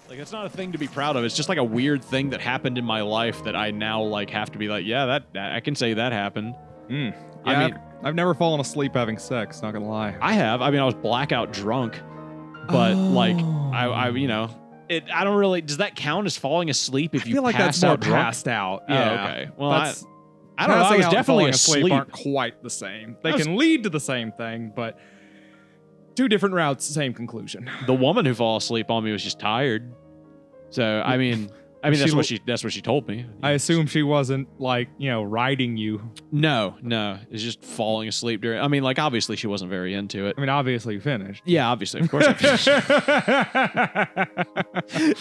Like, it's not a thing to be proud of. It's just like a weird thing that happened in my life that I now like have to be like, yeah, that I can say that happened. Yeah, I mean, I've never fallen asleep having sex. Not gonna lie. I have. I mean, I was blackout drunk, but like, I you know, I don't really. Does that count as falling asleep if you feel like pass that's more out drunk? passed out. Oh, Yeah. okay. Well, That's- I don't know. I passing was out and definitely falling asleep asleep. aren't quite the same. They can lead to the same thing, but two different routes, same conclusion. The woman who fell asleep on me was just tired. So I mean that's what she told me. I assume she wasn't like, riding you. No, it's just falling asleep during. I mean, like obviously she wasn't very into it. I mean, obviously you finished. Yeah, obviously, of course I finished.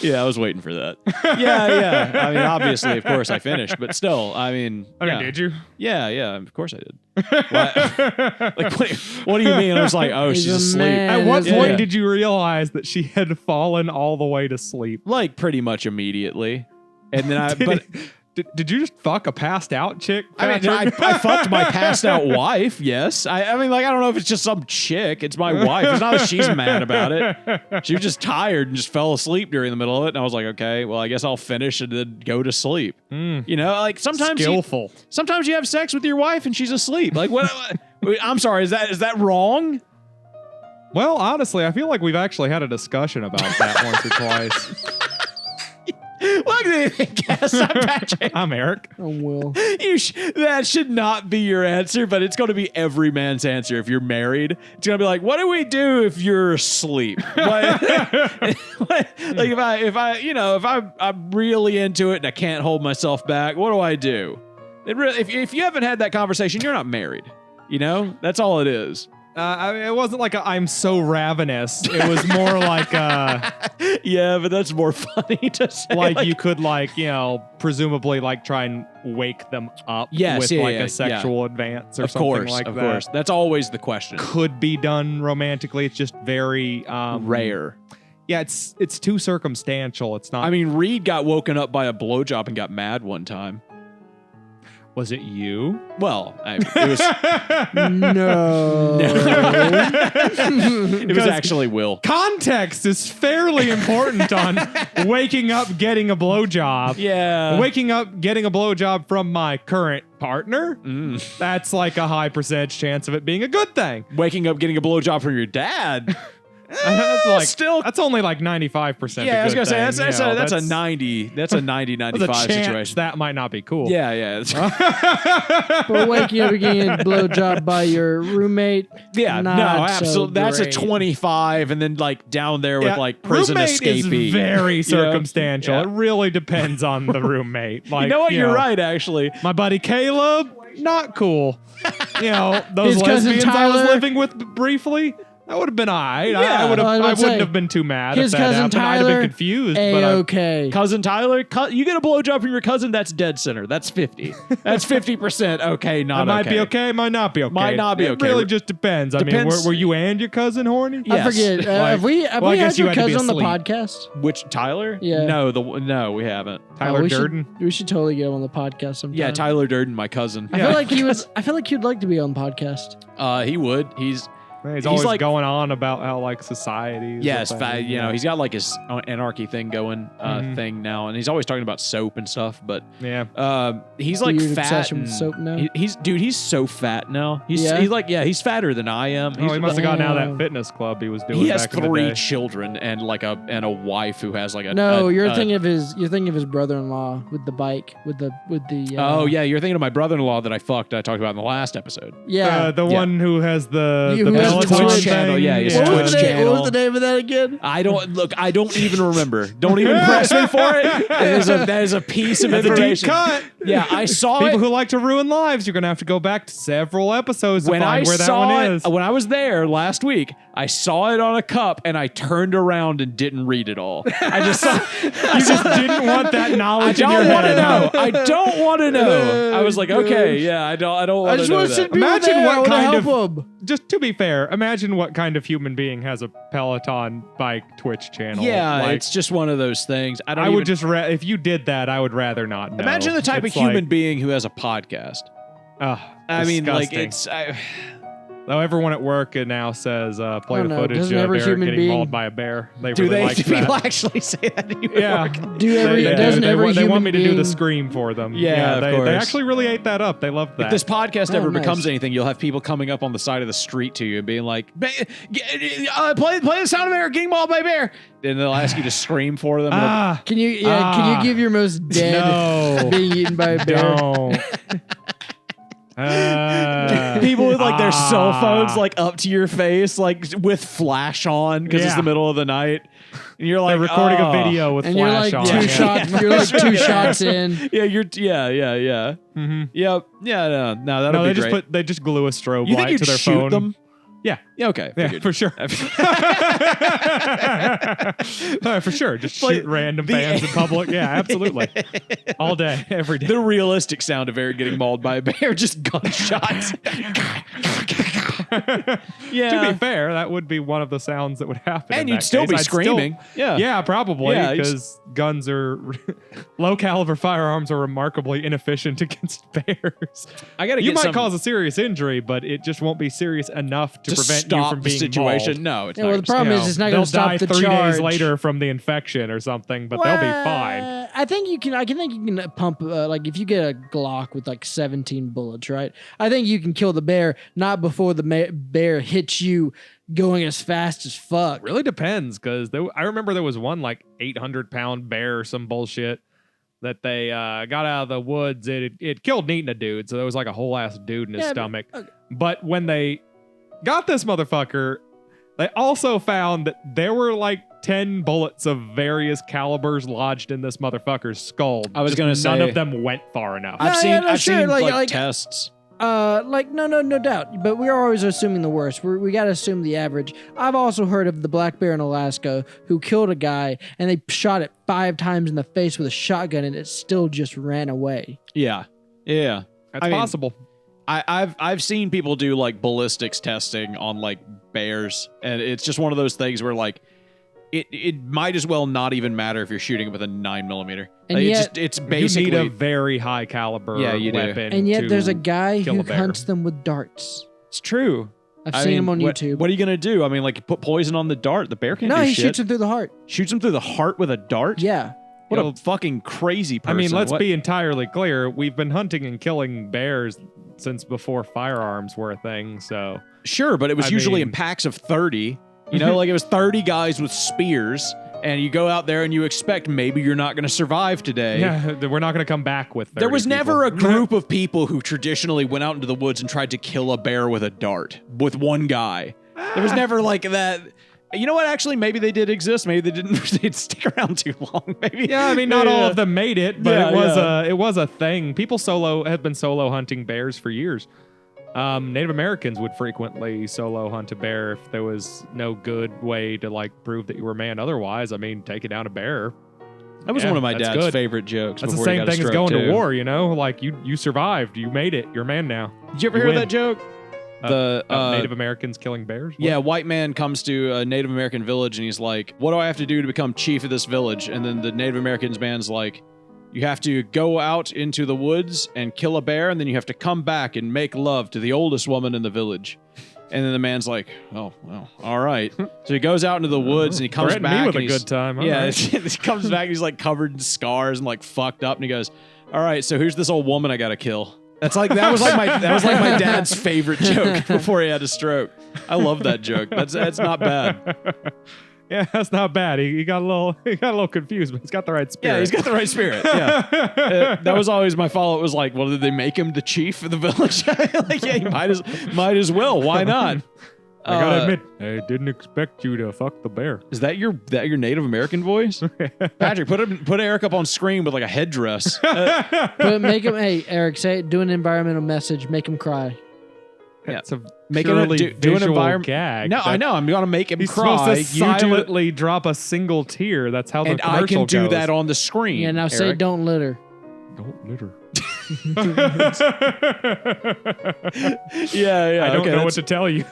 Yeah, I was waiting for that. Yeah. I mean, obviously, of course I finished, but still, I mean, did you? Yeah, of course I did. Like, what do you mean? I was like, oh, she's asleep. At what point did you realize that she had fallen all the way to sleep? Like pretty much immediately, and then Did you just fuck a passed out chick? I mean, I fucked my passed out wife. Yes, I mean, like I don't know if it's just some chick. It's my wife. It's not that she's mad about it. She was just tired and just fell asleep during the middle of it. And I was like, okay, well, I guess I'll finish and then go to sleep. You know, like sometimes skillful. Sometimes you have sex with your wife and she's asleep. Like what? I'm sorry. Is that wrong? Well, honestly, I feel like we've actually had a discussion about that once or twice. Welcome to AnythingCast. I'm Patrick. I'm Eric. I'm Will. That should not be your answer, but it's going to be every man's answer. If you're married, it's going to be like, what do we do if you're asleep? Like if I'm really into it and I can't hold myself back, what do I do? If you haven't had that conversation, you're not married. You know, that's all it is. I mean, it wasn't like I'm so ravenous. It was more like yeah, but that's more funny to say. Like you could presumably try and wake them up with a sexual advance or something like that. Of course. That's always the question. Could be done romantically. It's just very rare. Yeah, it's too circumstantial. It's not. I mean, Reed got woken up by a blowjob and got mad one time. Was it you? Well, it was. No. It was actually Will. Context is fairly important on waking up, getting a blowjob. Yeah. Waking up, getting a blowjob from my current partner. That's like a high percentage chance of it being a good thing. Waking up, getting a blowjob from your dad. That's only like 95%. Yeah, I was gonna say that's a 90. That's a 90-95 situation. That might not be cool. Yeah. But waking up and getting a blowjob by your roommate. Yeah, no, absolutely. That's a 25, and then like down there with like prison roommate escapee. Is very circumstantial. Yeah. It really depends on the roommate. Like, you know what? You're right, actually. My buddy Caleb, not cool. Those His cousin lesbians I was Tyler? living with briefly. That would have been all right. Yeah. I wouldn't say, have been too mad his if that cousin happened. I'd have Tyler, been confused. okay. Cousin Tyler, you get a blowjob from your cousin, that's dead center. That's 50. That's 50% okay, not It might okay. be okay, might not be okay. Might not be okay. It really just depends. I mean, were you and your cousin horny? Yes. I forget. Have we had your cousin on the podcast? Which, Tyler? Yeah. No, we haven't. Tyler Durden? We should totally get him on the podcast sometime. Yeah, Tyler Durden, my cousin. I feel like he'd like to be on the podcast. He would. He's always like, going on about how like society. Yes, he's got like his anarchy thing going thing now, and he's always talking about soap and stuff. But he's like weird fat. Obsession with soap now. He's so fat now. He's fatter than I am. He must have gotten out of that fitness club he was doing. He has back in the 3 day. children and a wife who has like a. No, you're thinking of his brother-in-law with the bike with the. Oh yeah, you're thinking of my brother-in-law that I fucked. I talked about in the last episode. Yeah, the one who has the Twitch channel. Yeah, his Twitch channel. What was the name of that again? I don't even remember. Don't even press me for it. That is a piece of information. A deep cut. Yeah, I saw People who like to ruin lives, you're gonna have to go back to several episodes to find where that one is. When I was there last week, I saw it on a cup and I turned around and didn't read it all. I just saw. You just didn't want that knowledge. I don't want to know. I don't want to know. I was like, okay, yeah, I don't want to know that. Imagine what kind of. Him. Just to be fair, imagine what kind of human being has a Peloton bike Twitch channel. Yeah, it's just one of those things. If you did that, I would rather not know. Imagine the type of human being who has a podcast. I mean, like Though everyone at work now says, play the footage doesn't of every Eric human getting being- mauled by a bear. They Do really they? like Do people that. actually say that anymore? Yeah. Doesn't every they human want me to do the being- scream for them. Yeah, of they course. actually really ate that up. They loved that. If this podcast Oh, ever nice. becomes anything, you'll have people coming up on the side of the street to you and being like, play the sound of Eric getting mauled by a bear. And they'll ask you to scream for them. Can you can you give your most dead No. being eaten by a bear? Don't. People with like their cell phones like up to your face, like with flash on because it's Yeah. the middle of the night. And you're like They're recording oh. a video with And you're flash like on. two Yeah. shots. You're like two shots in. Yeah, yeah. Mm-hmm. Yep. Yeah, no, that'll No, be they great. they just glue a strobe You light think you'd to their shoot phone. them? Yeah. Yeah, okay. Yeah, Figured. for sure. For sure. Just Like, shoot random the- fans in public. Yeah, absolutely. All day, every day. The realistic sound of Eric getting mauled by a bear, just gunshots. Yeah. To be fair, that would be one of the sounds that would happen. And in you'd that still case. be I'd screaming. Yeah. Yeah, probably. Yeah, Because guns are low caliber firearms are remarkably inefficient against bears. I gotta You get might some cause a serious injury, but it just won't be serious enough to prevent you stop from the being situation. mauled. No, it's Yeah, not. well, the problem You is know, it's not they'll going to stop die the 3 charge. days later from the infection or something, but they'll be fine. I think you can. I think you can pump like if you get a Glock with like 17 bullets, right? I think you can kill the bear not before the bear hits you going as fast as fuck. Really depends, because I remember there was one like 800-pound bear or some bullshit that they got out of the woods. It killed and eaten a dude, so there was like a whole ass dude in his Yeah, stomach. but- But when they got this motherfucker, they also found that there were like 10 bullets of various calibers lodged in this motherfucker's skull. I was Just gonna none say- of them went far enough. Yeah, yeah, no, I've sure, seen like- like tests. No doubt. But we're always assuming the worst. We got to assume the average. I've also heard of the black bear in Alaska who killed a guy and they shot it 5 times in the face with a shotgun and it still just ran away. Yeah. Yeah. That's I mean, possible. I've seen people do like ballistics testing on like bears, and it's just one of those things where like it might as well not even matter if you're shooting it with a 9mm. And Like, yet- it's You basically need a very high caliber Yeah, you do. weapon. And yet to there's a guy kill who a bear. hunts them with darts. it's true. I've I seen mean, him on what, YouTube. What are you gonna do? I mean, like put poison on the dart. The bear can't No, do he shit. shoots him through the heart. Shoots him through the heart with a dart. Yeah. What You'll- a fucking crazy I person. mean, let's What- be entirely clear. We've been hunting and killing bears since before firearms were a thing, so... Sure, but it was I usually in mean- packs of 30. You know, like it was 30 guys with spears, and you go out there and you expect maybe you're not going to survive today. Yeah, we're not going to come back with 30 There was never a people. group of people who traditionally went out into the woods and tried to kill a bear with a dart with one guy. There was never like that. You know what? Actually, maybe they did exist. Maybe they didn't. They'd stick around too long. Maybe. Yeah, I mean, not all of them made it, but Yeah, it was a thing. People have been solo hunting bears for years. Native Americans would frequently solo hunt a bear if there was no good way to like prove that you were a man. Otherwise, I mean, taking down a bear. That was Yeah, one of my that's dad's good. favorite jokes. That's the before he same got a thing as stroke, going too. to war, you know? Like you survived, you made it, you're a man now. Did you ever You hear win. that joke? Native Americans killing bears. What? Yeah, white man comes to a Native American village and he's like, "What do I have to do to become chief of this village?" And then the Native Americans man's like, "You have to go out into the woods and kill a bear, and then you have to come back and make love to the oldest woman in the village." And then the man's like, "Oh, well, all right." So he goes out into the woods and he comes Threaten back me with and a he's- good time. All Yeah, right. he comes back and he's like covered in scars and like fucked up, and he goes, "All right, so who's this old woman I gotta kill?" That was like my dad's favorite joke before he had a stroke. I love that joke. That's not bad. Yeah, that's not bad. He got a little confused, but he's got the right spirit. Yeah, he's got the right spirit. Yeah, that was always my follow-up. Was like, well, did they make him the chief of the village? Like, yeah, you might as well. Why not? I gotta admit, I didn't expect you to fuck the bear. Is that your Native American voice? Patrick, put Eric up on screen with like a headdress. But make him, hey, Eric, do an environmental message. Make him cry. Yeah. It's a Make purely do an visual environment gag. No, I know. I'm gonna make him He's cry. supposed to You do it, silently drop a single tear. That's how the and I commercial can do goes. that on the screen. Yeah, now say Eric. don't litter. Don't litter. Yeah, I don't okay, know what to tell you.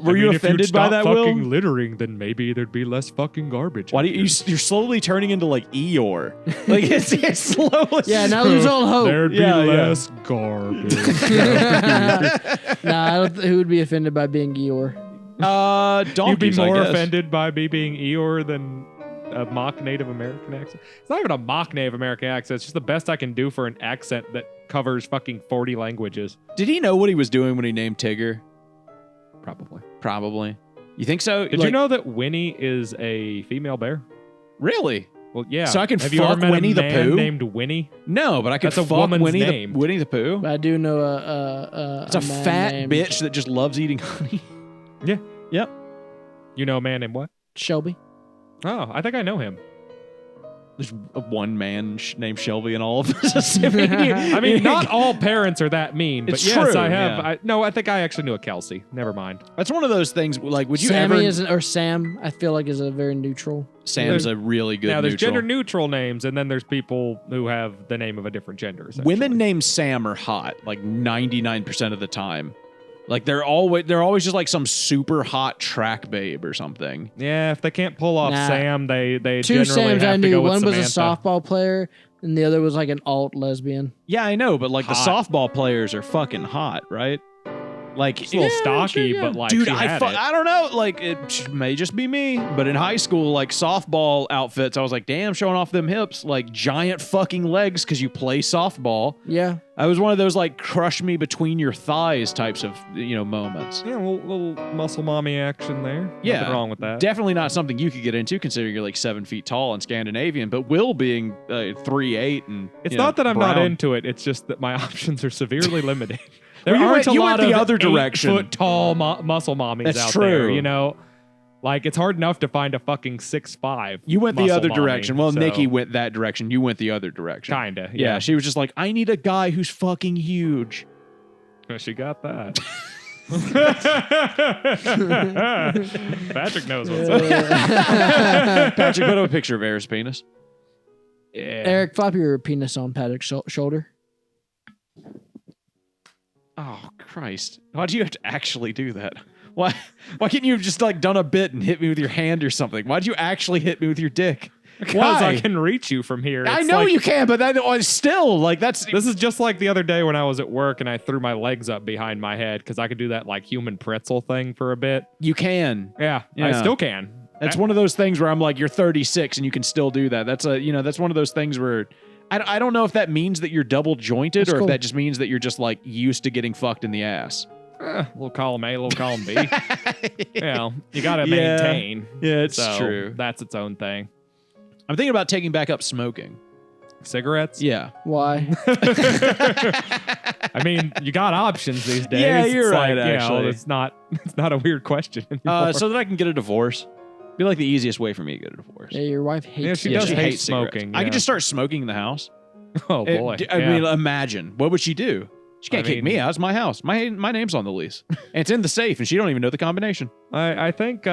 Were you offended by that, Will? fucking littering, then maybe there'd be less fucking garbage. Why do you're slowly turning into like Eeyore? Like it's slowly. Yeah, now lose all hope. There'd be less garbage. Nah, who would be offended by being Eeyore? Donkeys, You'd be more I guess. offended by me being Eeyore than a mock Native American accent. It's not even a mock Native American accent. It's just the best I can do for an accent that covers fucking 40 languages. Did he know what he was doing when he named Tigger? Probably. You think so? Did you know that Winnie is a female bear? Really? Well, yeah. So I can Have you ever fuck met Winnie a the man Pooh? named Winnie? No, but I could That's a fuck woman's Winnie name. the Pooh. But I do know It's a man fat named bitch that just loves eating honey. Yeah. Yep. You know a man named what? Shelby. Oh, I think I know him. There's one man named Shelby in all of Mississippi. I mean, not all parents are that mean, but It's yes, true, I have. yeah. I think I actually knew a Kelsey. Never mind. That's one of those things. Like, would you Sammy ever? isn't, or Sam, I feel like is a very neutral. Sam's a really good. Now, there's neutral. gender neutral names, and then there's people who have the name of a different gender. essentially. Women named Sam are hot, like 99% of the time. Like they're always just like some super hot track babe or something. Yeah, if they can't pull off Nah. Sam, they Two generally Sams have I to knew. go with One was a Samantha. softball player, and the other was like an alt lesbian. Yeah, I know, but like the Hot. softball players are fucking hot, right? Like It's a little stocky, sure, yeah. but like dude, she had it. I don't know. Like it may just be me, but in high school, like softball outfits, I was like, damn, showing off them hips, like giant fucking legs because you play softball. Yeah. I was one of those like crush me between your thighs types of moments. Yeah, a little muscle mommy action there. Yeah, Nothing wrong with that. Definitely not something you could get into, considering you're like 7 feet tall and Scandinavian. But Will being 3'8" and It's not that I'm not brown. into it. It's just that my options are severely limited. There Well, you aren't went- a you lot went the of other direction. 8-foot tall muscle mommies That's out true. there. You know, like it's hard enough to find a fucking 6'5". You went the muscle other mommy, direction. Well, so- Nikki went that direction. You went the other direction. Kinda. Yeah, she was just like, I need a guy who's fucking huge. She got that. Patrick knows what's up. Patrick, put up a picture of Eric's penis. Yeah. Eric, flop your penis on Patrick's shoulder. Oh Christ! Why do you have to actually do that? Why can't you have just like done a bit and hit me with your hand or something? Why'd you actually hit me with your dick? Because Why? I can reach you from here. I It's know like- you can, but that still like that's This is just like the other day when I was at work and I threw my legs up behind my head because I could do that like human pretzel thing for a bit. you can. Yeah, I Yeah. still can. That's one of those things where I'm like, you're 36 and you can still do that. That's that's one of those things where I don't know if that means that you're double jointed That's or cool. if that just means that you're just like used to getting fucked in the ass. Little column A, little column B. You got to Yeah. maintain. Yeah, it's So true. That's its own thing. I'm thinking about taking back up smoking. Cigarettes? Yeah. Why? I mean, you got options these days. Yeah, you're It's right, like, actually. it's not a weird question anymore. So that I can get a divorce. Be like the easiest way for me to get a divorce. Yeah, your wife hates Yeah, she it. does she hate hates cigarettes. smoking, I yeah. could just start smoking in the house. Oh boy. I mean, imagine. What would she do? She can't I kick me mean- out. It's my house. My name's on the lease. And it's in the safe, and she don't even know the combination. I think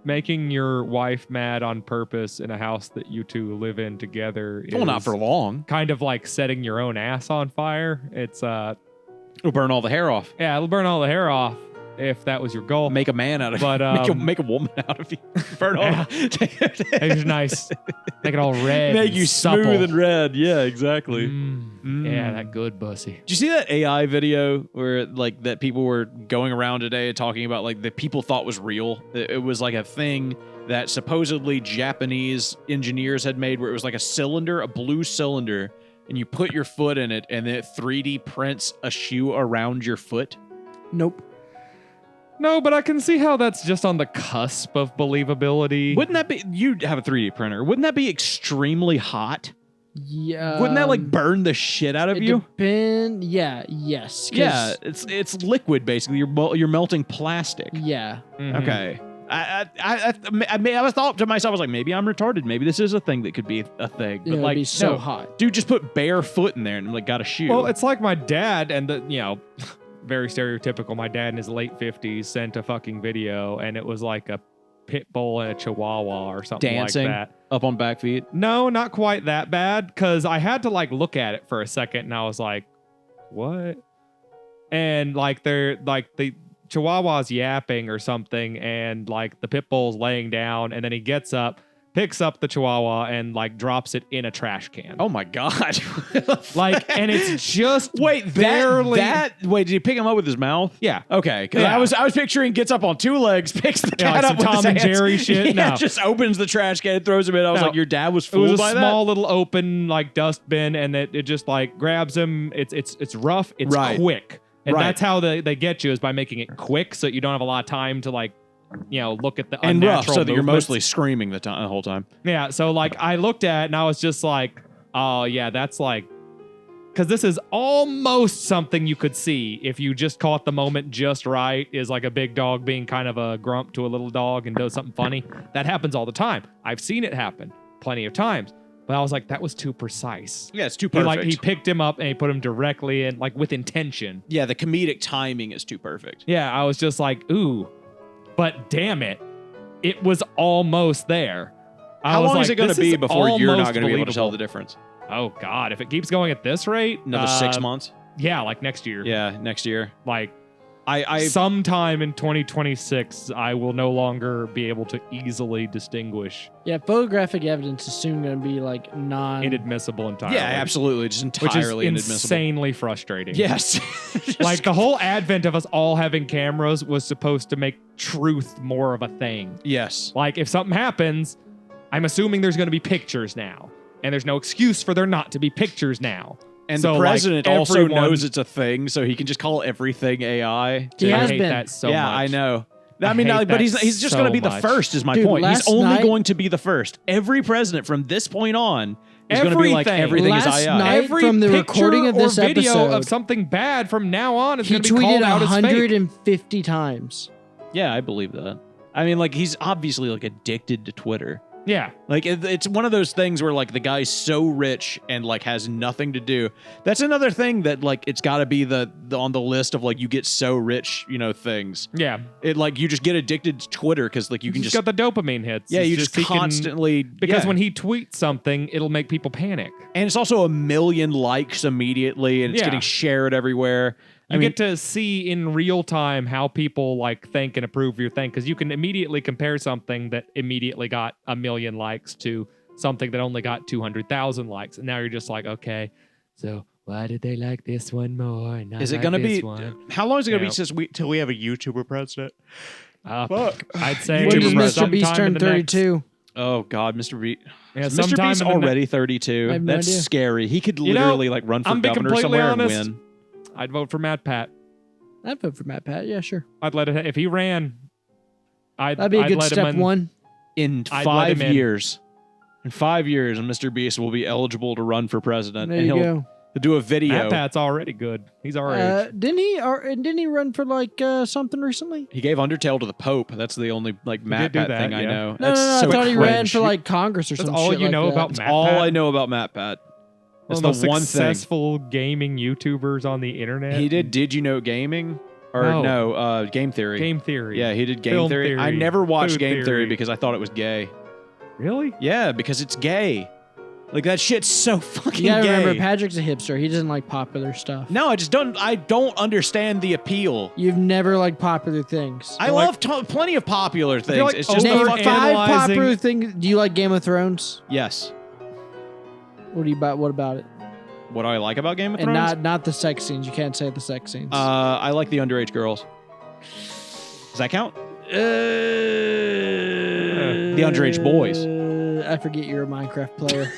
making your wife mad on purpose in a house that you two live in together is Well, not for long. kind of like setting your own ass on fire. It's It'll burn all the hair off. yeah, it'll burn all the hair off if that was your goal. Make a man out of But, you. Make a woman out of you. Burn all. Make it nice. Make it all red. Make and you supple. smooth and red. Yeah, exactly. Yeah, that good pussy. Did you see that AI video where like that people were going around today talking about like that people thought was real? It was like a thing that supposedly Japanese engineers had made where it was like a cylinder, a blue cylinder, and you put your foot in it and it 3D prints a shoe around your foot. Nope. No, but I can see how that's just on the cusp of believability. Wouldn't that be, you have a 3D printer, wouldn't that be extremely hot? Yeah. Wouldn't that like burn the shit out of it you? Yes. 'cause- Yeah, it's liquid basically. You're melting plastic. Yeah. Mhm. Okay. I thought to myself, I was like, maybe I'm retarded. Maybe this is a thing that could be a thing. But It'd like, be so no. hot. Dude, just put bare foot in there and like got a shoe. Well, it's like my dad and very stereotypical. My dad in his late 50s sent a fucking video and it was like a pit bull and a chihuahua or something dancing like that. up on back feet. No, not quite that bad because I had to like look at it for a second and I was like, what? And like they're like the Chihuahua's yapping or something, and like the pit bull's laying down, and then he gets up, picks up the Chihuahua, and like drops it in a trash can. Oh my God. Like, and it's just wait, barely. wait, did he pick him up with his mouth? Yeah. Okay, because Yeah. I was picturing gets up on two legs, picks the cat like up some with Tom his and hands. Jerry shit? Yeah, No. just opens the trash can and throws him in. I was No. like, your dad was It fooled was by a small little open like dustbin, and it just like grabs him. It's rough. It's Right. quick, and Right. that's how they get you, is by making it quick, so you don't have a lot of time to like, look at the and unnatural rough, so that you're movements. mostly screaming the whole time. Yeah, so like I looked at it and I was just like, oh yeah, that's like, because this is almost something you could see if you just caught the moment just right, is like a big dog being kind of a grump to a little dog and does something funny. That happens all the time. I've seen it happen plenty of times. But I was like, that was too precise. Yeah, it's too perfect. He picked him up and he put him directly in, like with intention. Yeah, the comedic timing is too perfect. Yeah, I was just like, ooh, but damn it, it was almost there. How long is it going to be before you're not almost going to be able to tell believable. the difference? Oh God, if it keeps going at this rate, Another 6 months? Yeah, like next year. Yeah, next year. Like I sometime in 2026, I will no longer be able to easily distinguish Yeah, photographic evidence is soon going to be like inadmissible entirely. yeah, absolutely, just Which is entirely inadmissible. insanely frustrating. Yes. Like the whole advent of us all having cameras was supposed to make truth more of a thing. Yes. Like if something happens, I'm assuming there's going to be pictures now. And there's no excuse for there not to be pictures now. And So, the like, president also everyone- knows it's a thing, so he can just call everything AI. He I has hate been. that so yeah, much. I know. I I mean, hate but he's that just so going to be much. the first, is my Dude, point. He's last only night- going to be the first. Every president from this point on is going to be like, Everything. everything is Last AI. night- Every from the picture recording of this or video episode, of something bad from now on is he going to be tweeted called out as fake. 150 times. Yeah, I believe that. I mean, like, he's obviously like addicted to Twitter. Yeah. Like it's one of those things where like the guy's so rich and like has nothing to do. That's another thing that like it's got to be the on the list of like you get so rich, things. Yeah. It like you just get addicted to Twitter because like you can He's just got the dopamine hits. yeah It's you just he can- constantly because yeah. when he tweets something, it'll make people panic. and it's also 1 million likes immediately and it's Yeah. getting shared everywhere. You get to see in real time how people like think and approve of your thing, because you can immediately compare something that immediately got 1 million likes to something that only got 200,000 likes, and now you're just like, okay, so why did they like this one more? And not is it like going to this be one? how long is it going to Yeah. be till we have a YouTuber president? Fuck. I'd say When does YouTuber Mr. Beast sometime turn in the next- 32? Oh God, Mr. Beast. Yeah, Is Mr. sometime Beast in the already 32? I have no That's idea. scary. He could You know, literally like run for I'm being governor completely somewhere honest. and win. I'd vote for Matt Pat. I'd vote for Matt Pat. Yeah, sure. I'd let it if he ran. That'd be a good let him step in. one. In I'd let 5 him in. years. In 5 years, Mr. Beast will be eligible to run for president. There and you he'll go. do a video. Matt Pat's already good. He's our age. Didn't he run for like something recently? He gave Undertale to the Pope. That's the only like Matt do Pat that, thing I yeah. know. No, That's no, so I thought he ran cringe. for like Congress or That's some all shit you like know that. about That's Matt all Pat? I know about Matt Pat. That's One the of the one most thing. successful gaming YouTubers on the internet. He did You Know Gaming? Or No. Game Theory. Game Theory. Yeah, he did Game Film Theory. I Theory, never watched Food Game Theory Theory. because I thought it was gay. Really? Yeah, because it's gay. Like that shit's so fucking You gotta gay. remember, Patrick's a hipster. He doesn't like popular stuff. No, I don't understand the appeal. You've never liked popular things. I love plenty of popular things. like It's just the Name over- fucking... five analyzing- popular things. Do you like Game of Thrones? Yes. What about it? What do I like about Game of And Thrones? not the sex scenes. You can't say the sex scenes. I like the underage girls. Does that count? The underage boys. I forget you're a Minecraft player.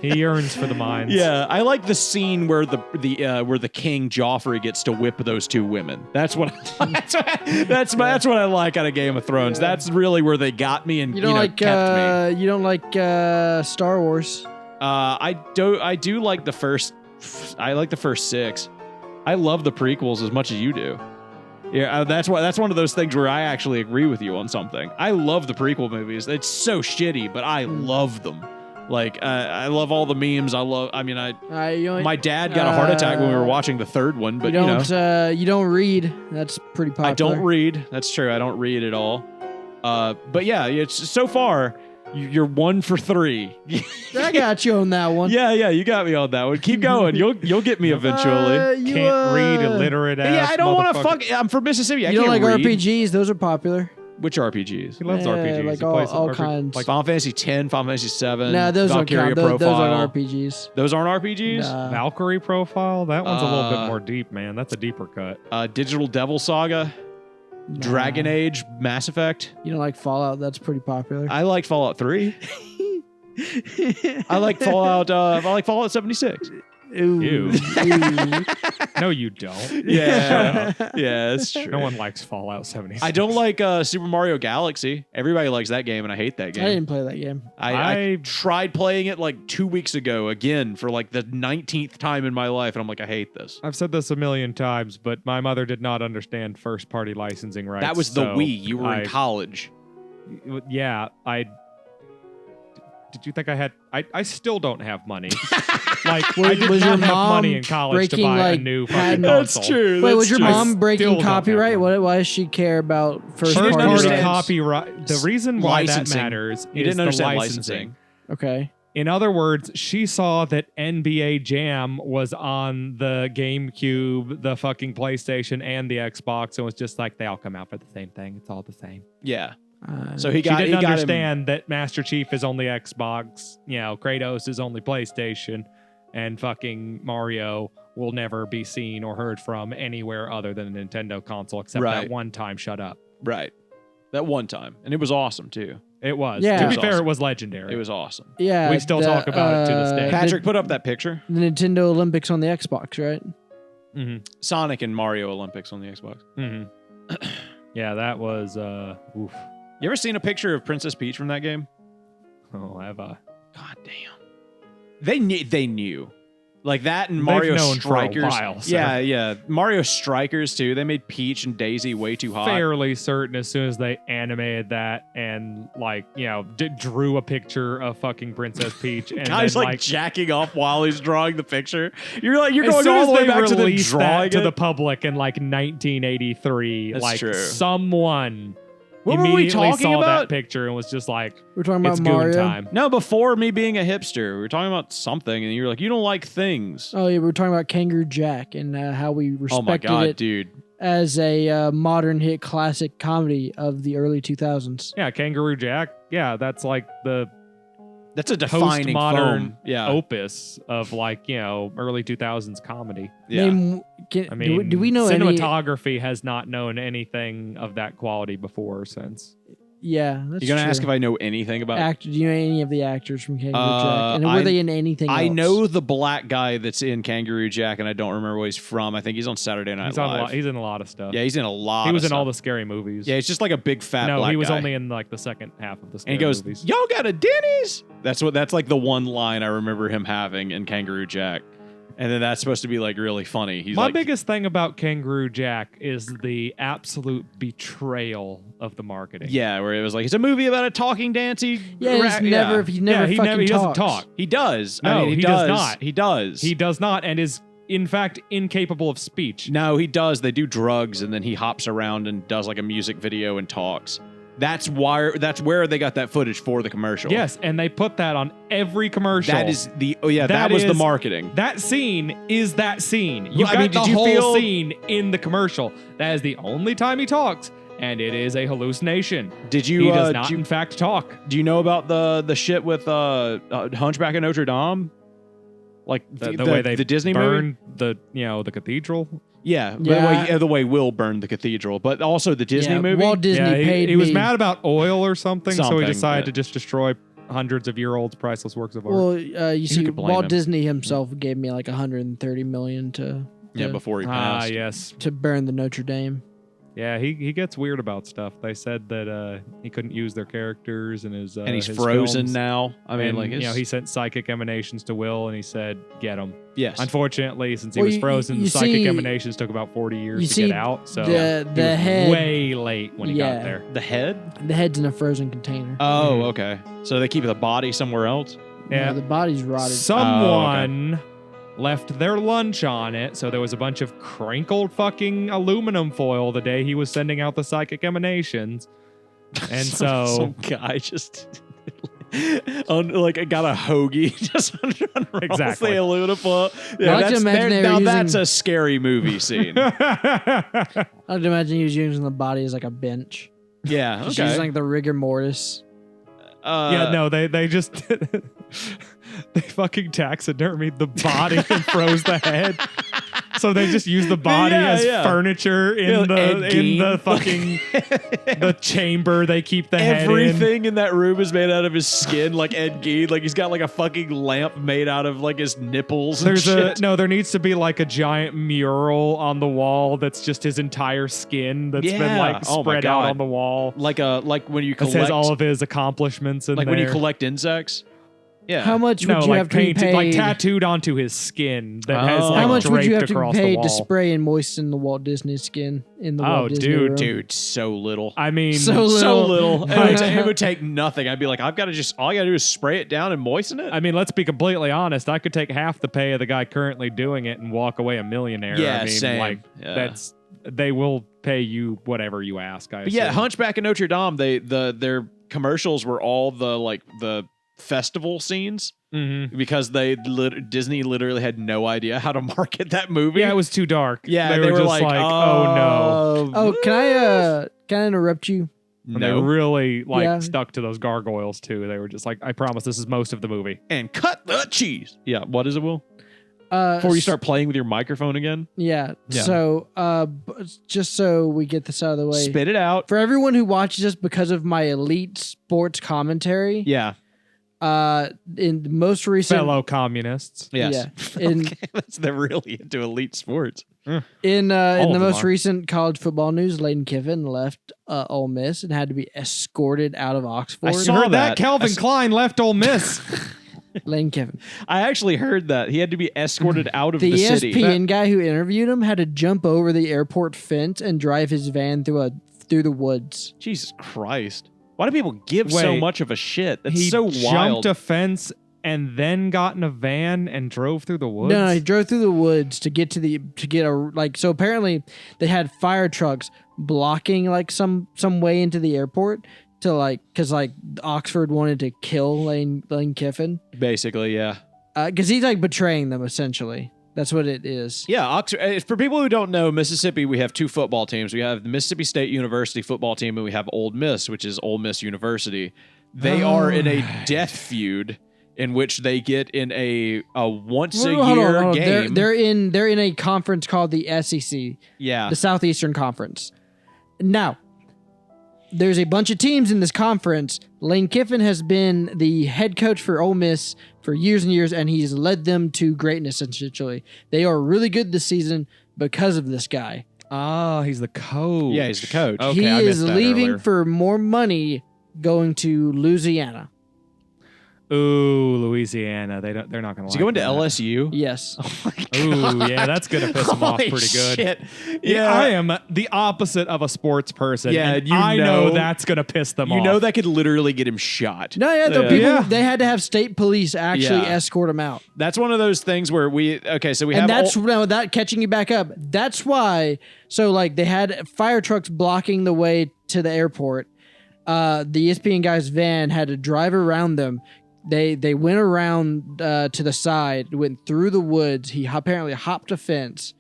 He yearns for the mines. Yeah, I like the scene where the King Joffrey gets to whip those two women. That's what that's what I like out of Game of Thrones. Yeah. That's really where they got me and You don't like kept me. you don't like Star Wars. I do like the first. I like the first 6. I love the prequels as much as you do. Yeah, that's one of those things where I actually agree with you on something. I love the prequel movies. It's so shitty, but I love them. Like I love all the memes. My dad got a heart attack when we were watching the third one, but you don't read. That's pretty popular. I don't read. That's true. I don't read at all. But yeah, it's so far. You're 1 for 3. I got you on that one. Yeah, you got me on that one. Keep going. You'll get me eventually. Can't read, illiterate ass. Yeah, I don't want to motherfucker. fuck. I'm from Mississippi. I You don't can't like read. RPGs? Those are popular. Which RPGs? He loves Yeah, RPGs. like He plays all RPG kinds. Like Final Fantasy 10, Final Fantasy 7. No, those don't Valkyria count. Those Profile. aren't RPGs. Those aren't RPGs. Nah. Valkyrie Profile. That one's a little bit more deep, man. That's a deeper cut. Digital Devil Saga, Nah. Dragon Age, Mass Effect. You don't like Fallout? That's pretty popular. I like Fallout 3. I like Fallout. I like Fallout 76. Ooh. Ew. Ooh. No, you don't. Yeah, yeah, that's true. No one likes Fallout 76. I don't like Super Mario Galaxy. Everybody likes that game, and I hate that I game. didn't play that game. I tried playing it like 2 weeks ago again for like the 19th time in my life, and I'm like, I hate this. I've said this a million times, but my mother did not understand first-party licensing rights. That was the so Wii. You were in college. Yeah, Did you think I had? I still don't have money. Like, I did was not your have mom money in college to breaking, buy a like, new patent- fucking That's console. true. Wait, was your true. I mom still breaking don't have copyright? money. Why does she care about first She didn't party? First-party understand copyright. The reason why licensing. that matters You is didn't the understand licensing. Okay. In other words, she saw that NBA Jam was on the GameCube, the fucking PlayStation, and the Xbox, and was just like, they all come out for the same thing. It's all the same. Yeah. So he She got. didn't he got understand that Master Chief is only Xbox, Kratos is only PlayStation, and fucking Mario will never be seen or heard from anywhere other than a Nintendo console, except Right. that one time. Shut up. Right. That one time, and it was awesome too. It was. Yeah. To It be was fair, awesome. it was legendary. It was awesome. yeah, We still talk about it to this day. Patrick, put up that picture. The Nintendo Olympics on the Xbox, right? Mm-hmm. Sonic and Mario Olympics on the Xbox. Mm-hmm. Yeah, that was oof. You ever seen a picture of Princess Peach from that game? Oh, have I? God damn. They knew. They knew. Like that and They've Mario known for a Strikers. while, sir. Yeah. Mario Strikers too. They made Peach and Daisy way too hot. Fairly certain as soon as they animated that and drew a picture of fucking Princess Peach and Guy's then, like jacking off while he's drawing the picture. You're as going soon all as the way they back to the released drawing that to it. the public in like 1983, That's like true. someone What were we immediately talking saw about? that picture and was just like, We're talking it's about goon Mario. time. No, before me being a hipster, we were talking about something, and you're like, you don't like things. Oh yeah, we were talking about Kangaroo Jack and how we Oh respected my god, it dude! as a modern hit classic comedy of the early 2000s. Yeah, Kangaroo Jack. Yeah, that's like the That's a defining postmodern film. Yeah, opus of early 2000s comedy. yeah. I mean, do we know any? cinematography has not known anything of that quality before or since. Yeah, that's You're gonna true. ask if I know anything about. Actor, do you know any of the actors from Kangaroo Jack? And were I- they in anything I else? know the black guy that's in Kangaroo Jack, and I don't remember where he's from. I think he's on Saturday Night He's on. Live. He's in a lot of stuff. Yeah, he's in a lot. he was of in all stuff. the scary movies. Yeah, he's just like a big fat no, black he was guy. only in like the second half of the scary And he goes, movies. "Y'all got a Denny's?" That's like the one line I remember him having in Kangaroo Jack, and then that's supposed to be like really funny. He's My like, biggest thing about Kangaroo Jack is the absolute betrayal of the marketing. yeah, where it was like it's a movie about a talking dancey. Yeah, he's never. He never he fucking he doesn't talks. talk. He does. No, I mean, he does not. He does. He does not, and is in fact incapable of speech. No, he does. They do drugs, and then he hops around and does like a music video and talks. That's where they got that footage for the commercial. Yes, and they put that on every commercial. That is that was the is- marketing. That scene is that scene. You Well, I got mean, the did you whole feel- scene in the commercial. That is the only time he talks, and it is a hallucination. Did you He does not, do you, in fact, talk. do you know about the shit with Hunchback of Notre Dame? Like The way they the Disney movie? burned the cathedral. Yeah, Yeah. the way Will burned the cathedral, but also the Disney Yeah, movie. Walt Disney Yeah, paid he was me. mad about oil or something, so he Something, decided yeah. to just destroy hundreds of year old priceless works of art. Well, you see, could blame Walt him. Disney himself gave me like 130 million yeah, before he passed. Yes. to burn the Notre Dame. Yeah, he gets weird about stuff. They said that he couldn't use their characters in his and he's his frozen films. now. I mean, And, like he sent psychic emanations to Will, and he said, "Get him." yes, Unfortunately, since he Well, was you- frozen, you the psychic see- emanations took about 40 years you to see get out. So the he was head- way late when he Yeah. got there. the head. The head's in a frozen container. Oh, Mhm. okay. So they keep the body somewhere else. Yeah. No, the body's rotted. Someone left their lunch on it, so there was a bunch of crinkled fucking aluminum foil the day he was sending out the psychic emanations. And so some guy just Like I got a hoagie just unrolls Exactly. the aluminum foil. Yeah, I like to imagine they were now using- that's a scary movie scene. I'd imagine he was using the body as like a bench. Yeah, Just okay. using like the rigor mortis. Yeah, no, they just they fucking taxidermied the body and froze the head. So they just use the body Yeah, as yeah. furniture in Ed the Gein. fucking the chamber they keep the head in. Everything in that room is made out of his skin, like Ed Gein. Like he's got like a fucking lamp made out of like his nipples. And shit. There needs to be like a giant mural on the wall that's just his entire skin that's been Yeah. like Oh my spread out God. on the wall. like when you It collect says all of his accomplishments in like there. when you collect insects. Yeah. How much would no, you like have to be painted, paid? like tattooed onto his skin that has Oh. like How much would draped you have to be across the paid wall. to spray and moisten the Walt Disney skin in the Oh, Walt Disney dude, room? Dude, so little. I mean, So So little. little. It would take nothing. I'd be like, all I gotta do is spray it down and moisten it. I mean, let's be completely honest. I could take half the pay of the guy currently doing it and walk away a millionaire. Yeah, I mean, same. like Yeah. they will pay you whatever you ask. But yeah, assume. Hunchback of Notre Dame, their commercials were all the festival scenes Mhm. because Disney literally had no idea how to market that movie. Yeah, it was too dark. Yeah, they, were just like, oh no. Oh, can I interrupt you? And they No. really like Yeah. stuck to those gargoyles too. They were just like, I promise this is most of the movie. And cut the cheese. Yeah, what is it, Will? Before Before you start playing with your microphone again, Yeah. Yeah. So, just so we get this out of the way, spit it out. for everyone who watches us because of my elite sports commentary, Yeah. in the most recent, Fellow communists. Yes. Yeah. In They're really into elite sports. in All the of them most are. recent college football news, Lane Kiffin left Ole Miss and had to be escorted out of Oxford. I You saw heard that? that. Calvin Klein left Ole Miss. Lane Kiffin, I actually heard that he had to be escorted out of the the city. ESPN guy who interviewed him had to jump over the airport fence and drive his van through the woods. Jesus Christ. Why do people give so Wait. much of a shit? That's He so jumped wild. a fence and then got in a van and drove through the woods. No, he drove through the woods to get so apparently they had fire trucks blocking like some way into the airport to like because like Oxford wanted to kill Lane Kiffin Basically, yeah. because he's like betraying them essentially. That's what it is. Yeah, Oxford. For people who don't know, Mississippi, we have two football teams. We have the Mississippi State University football team, and we have Ole Miss, which is Ole Miss University. They are in a death feud in which they get in a once a Hold year on. game. They're in a conference called the SEC, yeah, the Southeastern Conference. Now, there's a bunch of teams in this conference. Lane Kiffin has been the head coach for Ole Miss for years and years, and he's led them to greatness, essentially. They are really good this season because of this guy. Oh, he's the coach. yeah, he's the coach. Okay, he I is missed that leaving earlier. for more money going to Louisiana. Ooh, Louisiana. They're not gonna. Is he going to LSU? Yes. Ooh, yeah, that's gonna piss him off Holy pretty good. shit. Yeah, I am the opposite of a sports person. Yeah, and you I know know- that's gonna piss them You off. know that could literally get him shot. No, yeah, the Yeah. people Yeah. they had to have state police actually Yeah. escort him out. That's one of those things where so we And have that's without catching you back up. That's why. So like they had fire trucks blocking the way to the airport. The ESPN guy's van had to drive around them. They went around to the side, went through the woods. He apparently hopped a fence.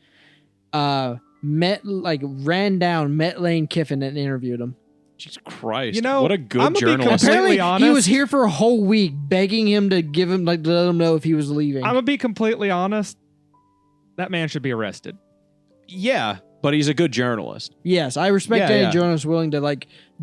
Ran down, met Lane Kiffin and interviewed him. Jesus Christ. You know, what a good I'm gonna be journalist. completely Apparently, he was honest. here for a whole week, begging him to give him let him know if he was leaving. I'm gonna be completely honest. That man should be arrested. Yeah, but he's a good journalist. Yes, I respect Yeah, any yeah. journalist willing to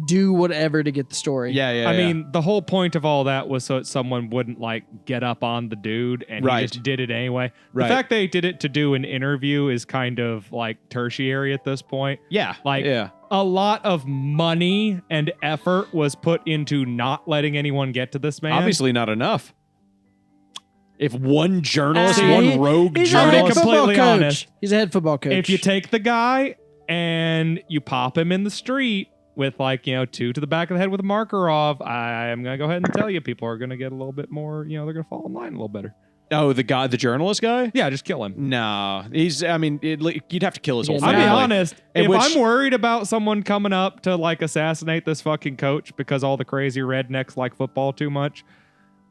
do whatever to get the story. Yeah. I mean, the whole point of all that was so that someone wouldn't get up on the dude, and Right. he just did it anyway. Right. The fact they did it to do an interview is kind of tertiary at this point. yeah. Yeah. A lot of money and effort was put into not letting anyone get to this man. Obviously not enough. If one journalist, Uh, one rogue He's a head journalist, football completely coach. honest. He's a head football coach. If you take the guy and you pop him in the street with 2 to the back of the head with a marker off, I'm gonna go ahead and tell you, people are gonna get a little bit more. They're gonna fall in line a little better. Oh, the journalist guy? Yeah, just kill him. No, you'd have to kill his whole Yeah, I'll family. be honest. In If which- I'm worried about someone coming up to like assassinate this fucking coach because all the crazy rednecks like football too much,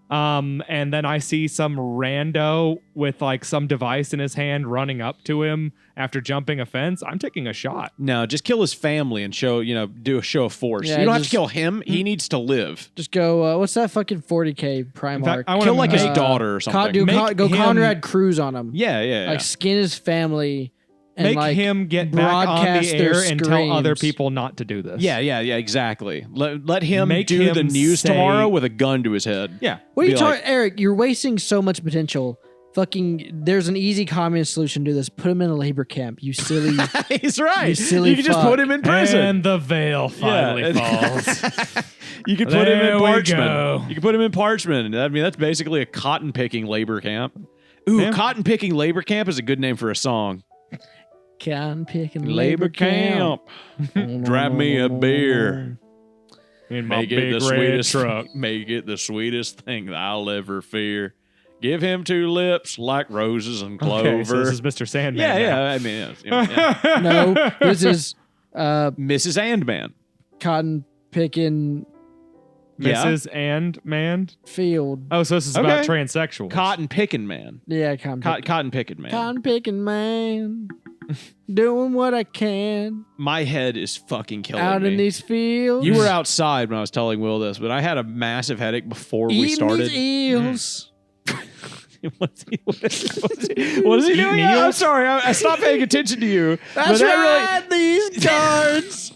and then I see some rando with like some device in his hand running up to him after jumping a fence, I'm taking a shot. No, just kill his family and do a show of force. Yeah, you don't have to just- kill him. He needs to live. Just go. What's that fucking 40K Primark? fact, I wanna Kill like his make- daughter or something. Make him- Conrad Cruz on him. Yeah. Like skin his family and Make like him get back on broadcast the their air and tell other screams. people not to do this. Yeah, exactly. Let him Make do him the news say- tomorrow with a gun to his head. Yeah. What are you Be talking, like- Eric? You're wasting so much potential. Fucking, there's an easy communist solution to this. Put him in a labor camp. You silly. He's right. You silly You can just fuck. put him in prison. And the veil finally falls. You can put him There in we parchment. go. You can put him in parchment. I mean, that's basically a cotton picking labor camp. Ooh, Yeah. cotton picking labor camp is a good name for a song. Cotton picking Labor camp. Drive me a beer. In my Make it big the red sweetest truck. Make it the sweetest thing that I'll ever fear. Give him 2 lips like roses and clover. Okay, so this is Mr. Sandman. yeah. now. I mean, yeah. No, this is Mrs. Andman. cotton picking Yeah. Mrs. and Man. field. Oh, so this is about Okay. transsexuals. Cotton picking man. Yeah, cotton Picking man. Cotton picking man, doing what I can My head is fucking killing out me. in these fields. You were outside when I was telling Will this, but I had a massive headache before we eating started. these eels. What is he doing? Eating I'm eels? sorry, I stopped paying attention to you. That's but right. These cards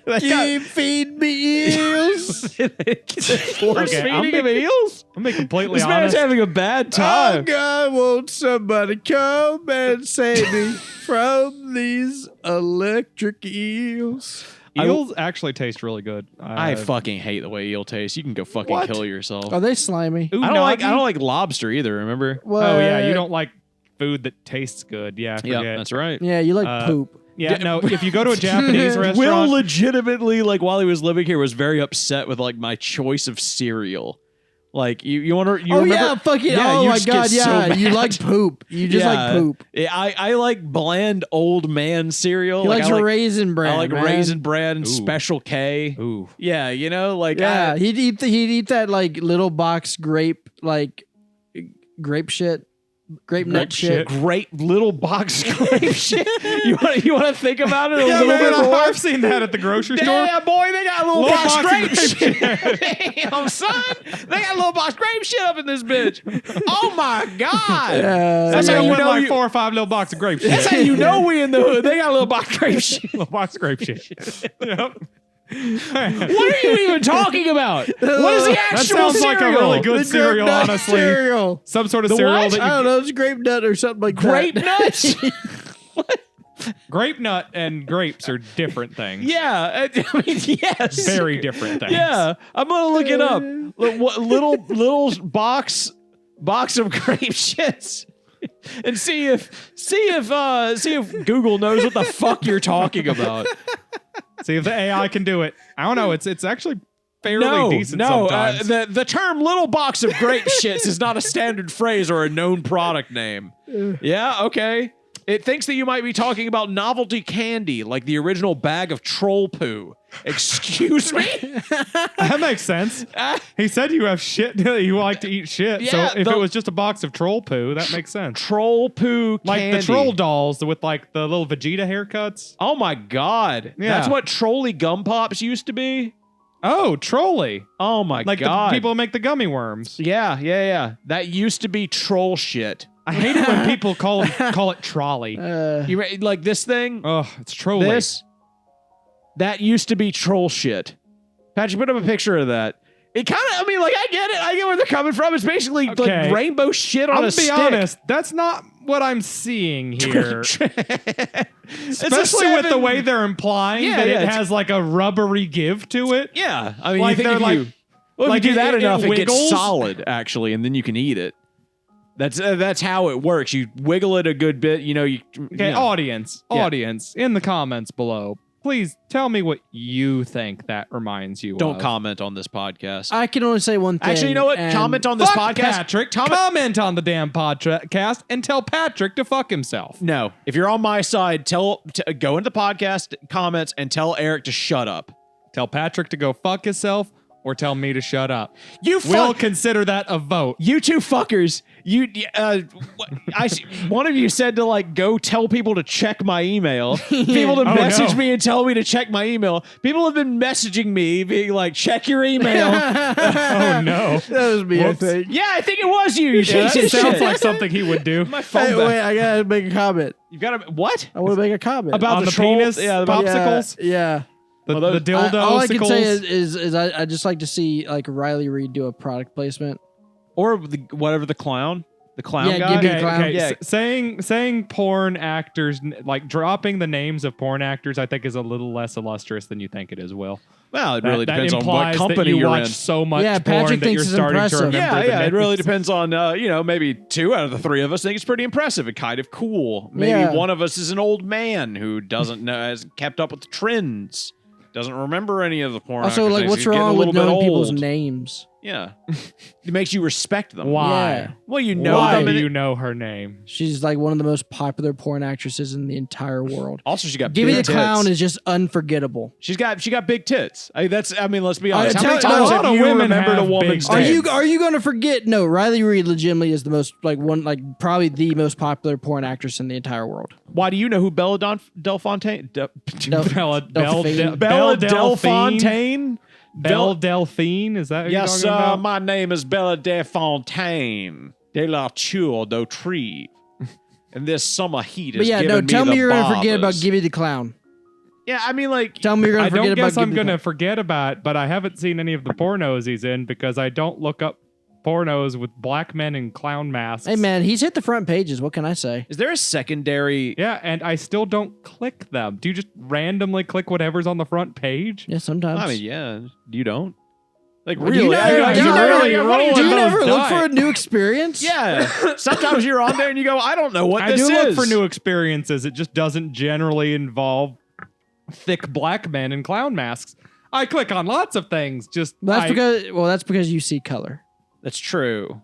That keep feeding me eels. force Okay, I'm feeding him eels. I'm being completely This man's honest. having a bad Oh time. God, won't somebody come and save me from these electric eels? Eels actually taste really good. I fucking hate the way eel tastes. You can go fucking What? kill yourself. Are they slimy? Unagi? I don't like lobster either. Remember? Oh yeah, you What? don't like food that tastes good. Yeah, I forget. Yeah, that's right. Yeah, you like poop. Yeah, no. If you go to a Japanese Will restaurant, legitimately, like while he was living here, was very upset with like my choice of cereal. Like you want to? You Oh remember? yeah, fucking. Yeah, oh you my just get God, so yeah. mad. You like poop. You just like poop. Yeah, I like bland old man cereal. He Like, likes I like, raisin bread. I like man. raisin bread and Ooh. Special K. ooh, Yeah, you know, like Yeah, he'd eat that like little box grape shit, grape nut shit. great little box grape shit. You want to think about it a yeah, little man, bit more? I've seen that at the grocery store. Yeah, boy, they got a little, Little box box of grape grape shit. Damn, son, they got a little box grape shit up in this bitch. Oh my God, That's how how you went know like you- 4 or 5 little box of grape shit. that's how you know we in the hood. They got a little box grape shit. little box of grape shit. Yep. What are you even talking about? What is the That actual sounds like a cereal? really good The cereal, grape nut honestly. cereal. Some sort of The cereal what? that I you don't know. It's grape nut or something like Grape that. nuts. grape nut and grapes are different things. Yeah, I mean, yes. Very different things. Yeah, I'm gonna look it up. What little box of grape shits, and see if Google knows what the fuck you're talking about. See if the AI can do it. I don't know. It's actually fairly decent sometimes. The term "little box of grape shits" is not a standard phrase or a known product name. Yeah, okay. It thinks that you might be talking about novelty candy, like the original bag of troll poo. Excuse me? That makes sense. He said you have shit. You like to eat shit. Yeah, so if it was just a box of troll poo, that makes sense. Troll poo Like candy. the troll dolls with like the little Vegeta haircuts. Oh my God. Yeah. That's what trolley gum pops used to be? Oh, trolley. Oh my Like God. the people who make the gummy worms. Yeah. That used to be troll shit. I hate it when people call it trolley. Like this thing? Oh, it's trolley. This? That used to be troll shit. Patrick, put up a picture of that. It kind of, I mean, like, I get it. I get where they're coming from. It's basically Okay. like rainbow shit on I'll a be stick. honest, that's not what I'm seeing here. It's a Especially with the seven- way they're implying Yeah, that yeah, it it's- has like a rubbery give to it. Yeah. I mean, Like you think they're if like- you, well, like if you do that it enough, it gets wiggles? solid, actually, and then you can eat it. That's how it works. You wiggle it a good bit, you know. Okay, audience, in the comments below. please tell me what you think that reminds you Don't of. comment on this podcast. I can only say one thing. Actually, you know what? and- Comment on this Fuck podcast. Patrick. Comment on the damn podcast and tell Patrick to fuck himself. No, if you're on my side, go into the podcast comments and tell Eric to shut up. Tell Patrick to go fuck himself or tell me to shut up. We'll consider that a vote. You two fuckers. One of you said to like go tell people to check my email. People to message me and tell me to check my email. People have been messaging me being like, check your email. Oh no. That was me, I think. Yeah, I think it was you. You That piece of sounds shit. like something he would do. My phone Hey, back. wait, I gotta make a comment. You've got to what? I want to make a comment About On the troll- penis Yeah, about- popsicles? Yeah. The Well, those- dildo All I can say sicles? is I just like to see like Riley Reid do a product placement. or whatever the clown Yeah, guy. give me- Clown. Okay. Yeah. Saying porn actors, like dropping the names of porn actors, I think is a little less illustrious than you think it is, Will. Well, it really That depends on what implies company that you you're watch in. so much Yeah, porn Patrick that thinks you're it's starting impressive. to remember Yeah, the yeah. It names. really depends on, maybe 2 out of the 3 of us think it's pretty impressive and kind of cool. Maybe Yeah. one of us is an old man who doesn't know, hasn't kept up with the trends, doesn't remember any of the porn. Also, actors. like, He's what's getting a wrong with little bit knowing people's old. names? Yeah, it makes you respect them. Why? Yeah. Well, you know Why them. do and you know her name? She's like one of the most popular porn actresses in the entire world. Also, she got Give big Me the tits. Clown is just unforgettable. She got big tits. Let's be honest. How tell- many times no, a have lot of you women remembered a have woman's big name? tits. Are you going to forget? No, Riley Reid legitimately is the most probably the most popular porn actress in the entire world. Why do you know who Bella Delfontaine? Bella Delphine. Bella Delphine? Delfontaine? Belle Delphine? Is that who Yes, you're talking about? my name is Bella Delfontaine de la Tour d'Autrive. And this summer heat is But yeah, giving no, tell me the you're going to forget about bobbers. Give Me the Clown. Yeah, I mean, like, Tell me you're going I to forget don't about guess Give I'm Me the going to Clown. forget about, but I haven't seen any of the pornos he's in because I don't look up pornos with black men in clown masks. Hey, man, he's hit the front pages. What can I say? is there a secondary? Yeah, and I still don't click them. Do you just randomly click whatever's on the front page? Yeah, sometimes. I mean, yeah, you don't. Like, Do you really? never- I- do you I- never- really, you're what are you rolling Do you doing? those never look die. for a new experience? Yeah. Sometimes you're on there and you go, I don't know what I this do is. look for new experiences. It just doesn't generally involve thick black men in clown masks. I click on lots of things. Just That's because you see color. That's true.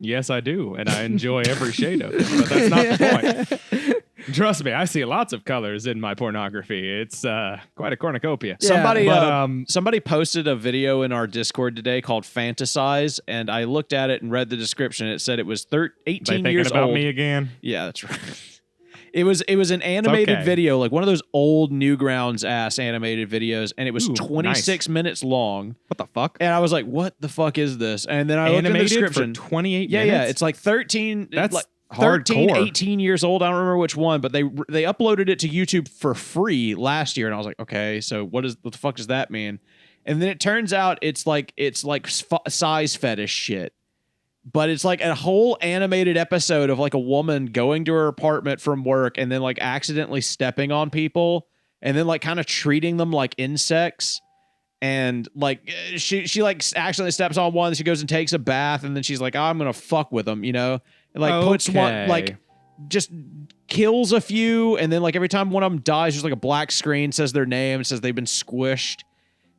Yes, I do, and I enjoy every shade of it. But that's not the point. Trust me, I see lots of colors in my pornography. It's quite a cornucopia. Yeah. Somebody, But, somebody posted a video in our Discord today called "Fantasize," and I looked at it and read the description. It said it was 18 they thinking years about old. me again? Yeah, that's right. It was an animated okay. video, like one of those old Newgrounds ass animated videos, and it was Ooh, 26 minutes long. What the fuck? And I was like, "What the fuck is this?" And then I looked in the Animated description. for 28 Yeah, minutes? yeah, it's like 13. That's like 13, hardcore. 18 years old. I don't remember which one, but they uploaded it to YouTube for free last year, and I was like, okay, so what the fuck does that mean? And then it turns out it's like size fetish shit. But it's like a whole animated episode of like a woman going to her apartment from work and then like accidentally stepping on people and then like kind of treating them like insects. And like she like accidentally steps on one, she goes and takes a bath, and then she's like, oh, I'm gonna fuck with them, you know? And like puts one, like just kills a few, and then like every time one of them dies, there's like a black screen, says their name, says they've been squished.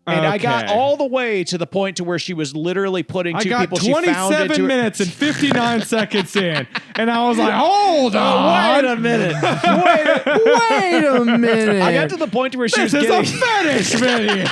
And I got Okay. all the way to the point to where she was literally putting I two got people she found 27 into her- minutes and 59 seconds in, and I was like, hold on. Wait a minute. Wait a minute. I got to the point to where she This was is a getting fetish video.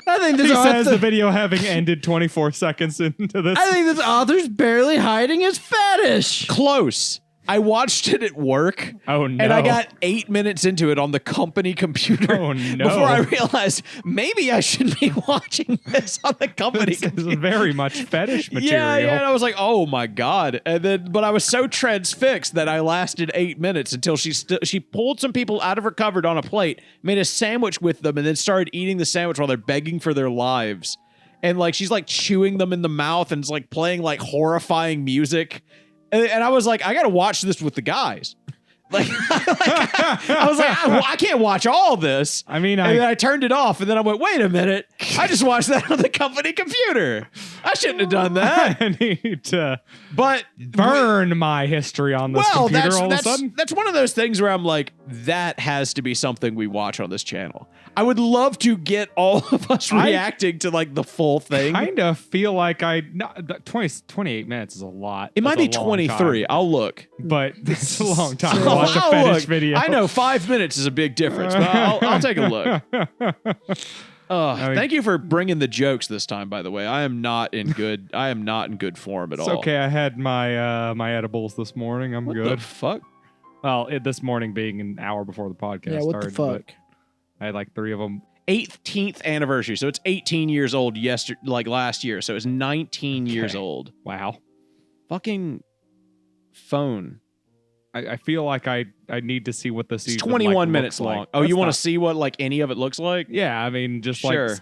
I think He this says the author, video having ended 24 seconds into this. I think this author's barely hiding his fetish. close. I watched it at work. Oh, no. And I got 8 minutes into it on the company computer. Oh, no. Before I realized maybe I should be watching this on the company This is computer. very much fetish material. Yeah, yeah. And I was like, oh my God. And then, but I was so transfixed that I lasted 8 minutes until she pulled some people out of her cupboard on a plate, made a sandwich with them, and then started eating the sandwich while they're begging for their lives. And like, she's like chewing them in the mouth and is like playing like horrifying music. And I was like, I got to watch this with the guys. Like, I was like, I can't watch all this. I mean, and then I turned it off, and then I went, wait a minute. I just watched that on the company computer. I shouldn't have done that. I need to But burn my history on this computer all of a sudden. That's one of those things where I'm like, that has to be something we watch on this channel. I would love to get all of us reacting to like the full thing. Kind of feel like 28 minutes is a lot. It might be That's a long 23. time. I'll look. But it's a long time to watch a I'll fetish look. video. I know 5 minutes is a big difference, but I'll take a look. Thank you for bringing the jokes this time. By the way, I am not in good form at all. It's okay. I had my edibles this morning. I'm What good. the fuck? Well, this morning being an hour before the podcast Yeah, what started. the fuck? but I had like 3 of them. 18th anniversary, so it's 18 years old. Last year, so it's 19 years old. Wow. Fucking phone. I feel like I need to see what the It's season 21 like, minutes looks long. like. Oh, you That's want not- to see what like any of it looks like? Yeah, I mean, just Sure. like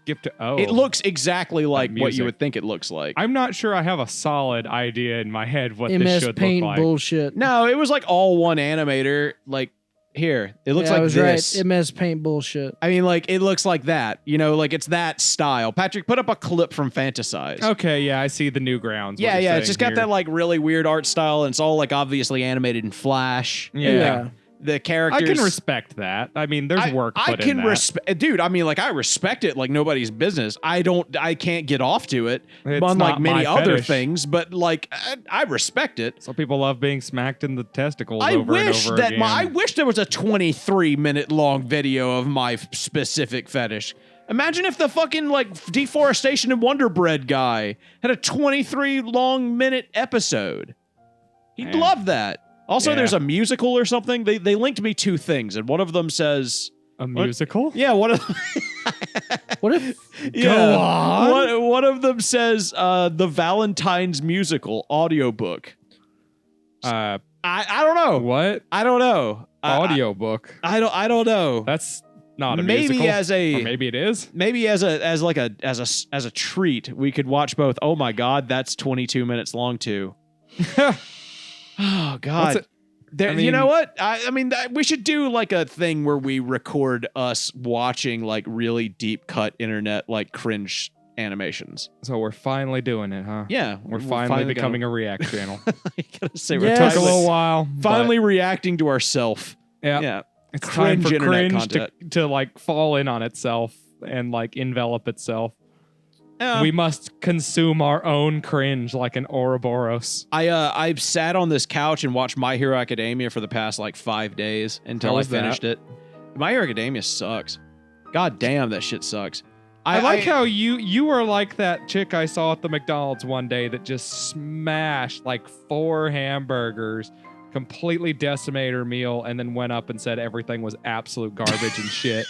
skip to It looks exactly like what music. you would think it looks like. I'm not sure I have a solid idea in my head what this MS should Paint look like. bullshit. No, it was like all one animator. Like here, it looks Yeah, like I was this. right. MS Paint bullshit. I mean, like it looks like that. You know, like it's that style. Patrick, put up a clip from Fantasize. Okay, yeah, I see the new grounds. Yeah, yeah. It's just got that like really weird art style, and it's all like obviously animated in Flash. Yeah. The I characters. can respect that. I mean, there's work put I in can that. respect, dude. I mean, like I respect it like nobody's business. I can't get off to it, It's unlike not many my other fetish. things. But like, I respect it. Some people love being smacked in the testicles I over wish and over that again. I wish there was a 23-minute long video of my specific fetish. Imagine if the fucking like deforestation and Wonder Bread guy had a 23-minute episode. He'd Man. love that. Also, Yeah. there's a musical or something. They linked me 2 things, and one of them says, A musical? "Yeah, one of What if yeah, on. One of them says the Valentine's musical audiobook. I don't know. What? I don't know. Audiobook. I don't know. That's not a Maybe musical. as a- Or maybe it is. Maybe as a treat, we could watch both. Oh my God, that's 22 minutes long too. Oh God. What's it- I You mean- know what? I mean, we should do like a thing where we record us watching like really deep cut internet like cringe animations. So we're finally doing it, huh? Yeah, We're finally becoming a React channel. I gotta say, Yeah. we're Took a finally, little while. finally reacting to ourselves. but Yeah, it's cringe time for internet cringe content. to like fall in on itself and like envelop itself. Yeah. We must consume our own cringe like an Ouroboros. I sat on this couch and watched My Hero Academia for the past like 5 days until How I was that? finished it. My Hero Academia sucks. God damn, that shit sucks. I like how you were like that chick I saw at the McDonald's one day that just smashed like 4 hamburgers, completely decimated her meal, and then went up and said everything was absolute garbage and shit.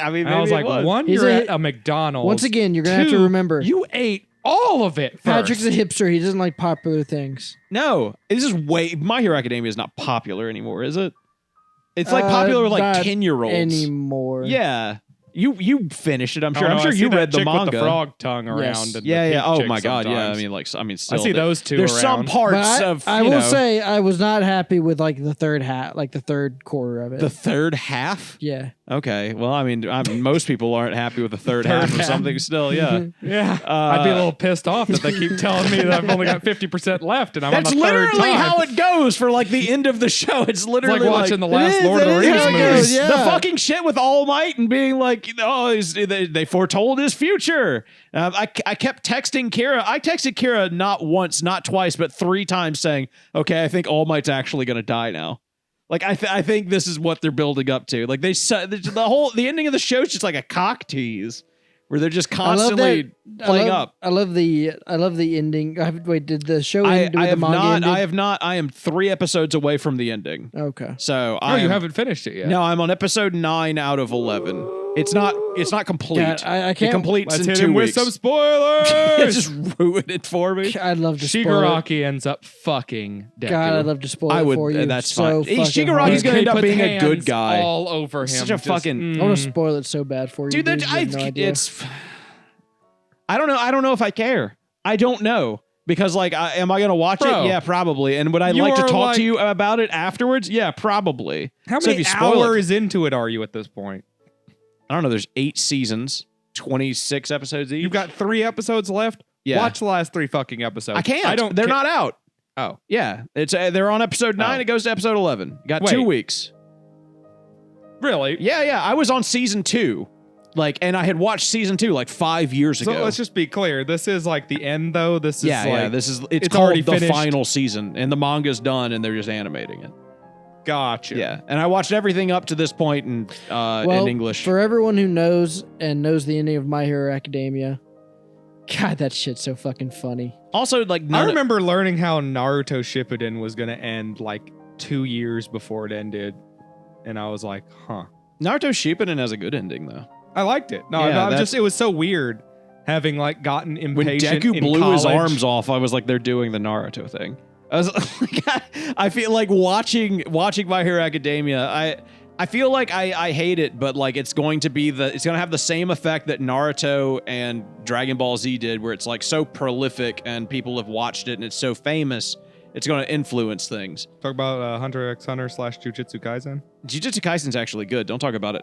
I mean, And I was maybe like, it was. one, He's you're a- at a McDonald's. once again you're gonna have to Two, remember you ate all of it first. Patrick's a hipster. He doesn't like popular things. No, this is My Hero Academia is not popular anymore, is it? It's like popular with like Not 10-year-olds. anymore. Yeah. You finished it, I'm Oh, sure. no, I'm I sure see you that read the chick manga. with the frog tongue around. Yes. And the Yeah, yeah. pink Oh chick my God, yeah. I sometimes. mean, still. I see those two There's some around. parts But of. I you will know, say I was not happy with like the third quarter of it. the third half. yeah. Okay. Well, I mean, most people aren't happy with the third half or half. something. Still, yeah. Yeah, I'd be a little pissed off that they keep telling me that I've only got 50% left and I'm That's on the third literally time. how it goes for like the end of the show. It's It's literally like watching the It last is, Lord of it the is Rings how it movie. goes, yeah. The fucking shit with All Might and being like, they foretold his future. I kept texting Kira. I texted Kira not once, not twice, but 3 times saying, okay, I think All Might's actually going to die now. Like, I think this is what they're building up to. Like, the ending of the show is just like a cock tease where they're just constantly playing up. I love the ending. Wait, did the show I end with the have manga not. ending? I have not. I am 3 episodes away from the ending. Okay. So Oh, you haven't finished it yet. No, I'm on episode 9 out of 11. It's not complete. God, I It can't- completes Let's in hit 2 him weeks. with some spoilers. Just ruin it for me. I'd love to spoil it. Shigaraki ends up fucking Deku. God, I'd love to spoil I it would. for you. That's so fine. fucking Shigaraki's hard. gonna end up Puts being a good hands guy. all over him. Such a just, fucking- I want to spoil it so bad for you. Dude, dude. You have no idea. it's. I don't know. I don't know if I care. I don't know. Because, like, am I going to watch Bro, it? Yeah, probably. And would I you like to are talk like- to you about it afterwards? Yeah, probably. How So if many you spoil it- hours into it are you at this point? I don't know. There's 8 seasons. 26 episodes each. You've got 3 episodes left. Yeah. Watch the last 3 fucking episodes. I can't. I don't. They're not out. Oh, Yeah, it's they're on episode 9. Oh. It goes to episode 11. Got Wait. 2 weeks. really? Yeah. I was on season 2, and I had watched season 2 like 5 years So ago. let's just be clear. This is like the end, though. This is like This is it's already called the finished. final season, and the manga's done, and they're just animating it. Gotcha. Yeah, and I watched everything up to this point in English. For everyone who knows the ending of My Hero Academia, God, that shit's so fucking funny. Also, like I remember learning how Naruto Shippuden was going to end like 2 years before it ended, and I was like, huh. Naruto Shippuden has a good ending though. I liked it. No, Yeah, I'm that's- just it was so weird having like gotten When impatient Deku in blew his college. arms off, I was like, they're doing the Naruto thing. I was like, I feel like watching My Hero Academia. I feel like I hate it, but like it's going to have the same effect that Naruto and Dragon Ball Z did, where it's like so prolific and people have watched it and it's so famous. It's going to influence things. Talk about Hunter x Hunter / Jujutsu Kaisen. Jujutsu Kaisen's actually good. Don't talk about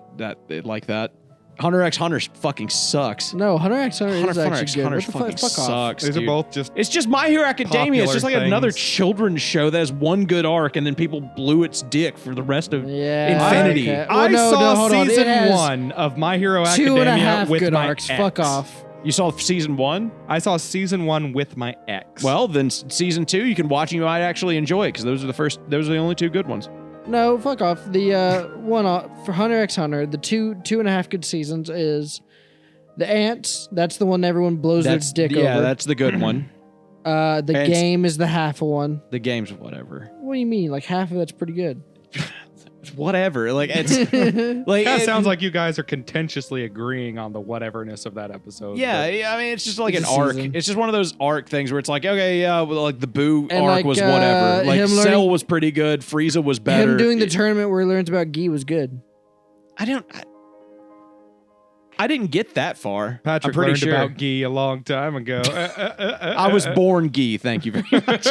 it like that. Hunter x Hunter fucking sucks. No, Hunter x Hunter is Hunter actually x good. Hunter What the fucking fuck off. sucks. These dude. are both just It's just My Hero Academia. It's just like popular another things. children's show that has one good arc, and then people blew its dick for the rest of Yeah, Infinity. okay. I Well, saw hold on. It season has 1 of My Hero Academia 2.5 with good my arcs. ex. Fuck off. You saw season 1? I saw season 1 with my ex. Well, then season 2 you can watch and you might actually enjoy it because those are the only 2 good ones. No, fuck off. The one for Hunter x Hunter, the 2.5 good seasons is the Ants. That's the one everyone blows their dick over. Yeah, that's the good one. The Ants. game is the half of one. The game's whatever. What do you mean? Like half of that's pretty good. Whatever. Like it's like that it sounds like you guys are contentiously agreeing on the whateverness of that episode. Yeah, but- I mean it's just like It's an a arc. season. It's just one of those arc things where it's like, okay, yeah, well, like the Boo And, arc like, was whatever. Like him Cell learning- was pretty good. Frieza was better. Him doing the tournament where he learns about Gi was good. I didn't get that far. Patrick I'm pretty learned sure. about Gi a long time ago. I was born Gi. Thank you very much.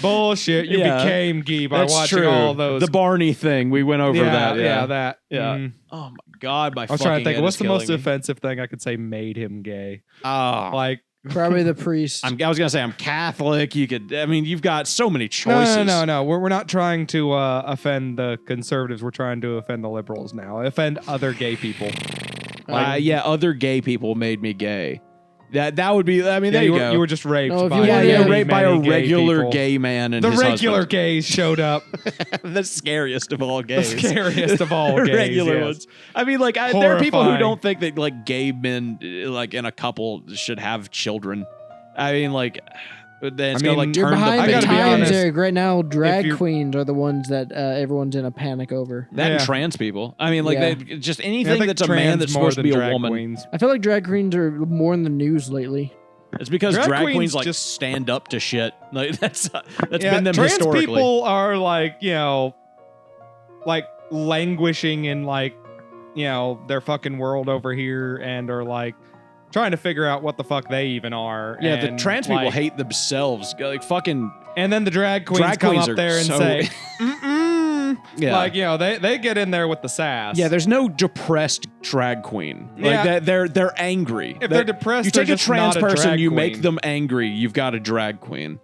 Bullshit. You Yeah. became Gi by That's watching true. all those. The Barney thing. We went over that. Yeah. that. Yeah. Mhm. Oh my god, my I was fucking trying to think, head what's is the most killing me. offensive thing I could say made him gay? Oh, Like, Probably the priest. I was gonna say I'm Catholic. You've got so many choices. no. We're not trying to offend the conservatives. We're trying to offend the liberals now. Offend other gay people. Other gay people made me gay. That would be. I mean, there you go. You were just raped No, if by you wanted- many, raped by a many gay regular people. gay man and The his regular husband. gays showed up. The scariest of all The gays. scariest of all gays. regular yes. ones. I mean, like there are people who Horrifying. don't think that like gay men, like in a couple, should have children. I mean, like then it's I gonna mean, like You're turn behind I the gotta be times, honest. Eric. Right now, If drag you're- queens are the ones that everyone's in a panic over. that and Yeah. trans people. I mean, like Yeah. they just Yeah, I anything think that's a trans man that's more supposed to than be a drag woman. queens. I feel like drag queens are more in the news lately. It's because Drag drag queens queens like just- stand up to shit. Like that's Yeah, been them trans historically. people are like, like languishing in like, their fucking world over here and are like trying to figure out what the fuck they even are. Yeah, the and, trans people like- hate themselves. Like fucking And then the drag queens Drag come queens up are there and so- say, mm-mm. Yeah. Like, they get in there with the sass. yeah. There's no depressed drag queen. Like Yeah. they're angry. If they're depressed, you they're take a just trans not a person, drag you queen. make them angry. You've got a drag queen.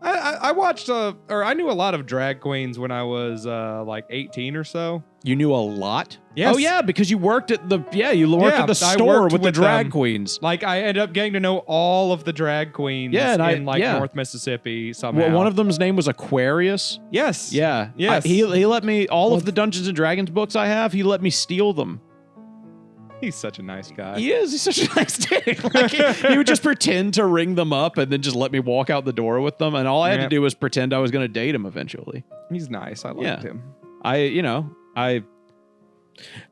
I watched, or I knew a lot of drag queens when I was like 18 or so. You knew a lot. Yes. Oh yeah, because you worked at the at the I store worked with the with drag them. queens. Like, I ended up getting to know all of the drag queens Yeah, and in yeah. North Mississippi somehow. One of them's name was Aquarius. Yes. Yeah. Yes. He let me all of the Dungeons and Dragons books I have. He let me steal them. He's such a nice guy. He is. He's such a nice dude. Like, he would just pretend to ring them up and then just let me walk out the door with them. And all I had to Yep. do was pretend I was going to date him eventually. He's nice. I liked Yeah. him.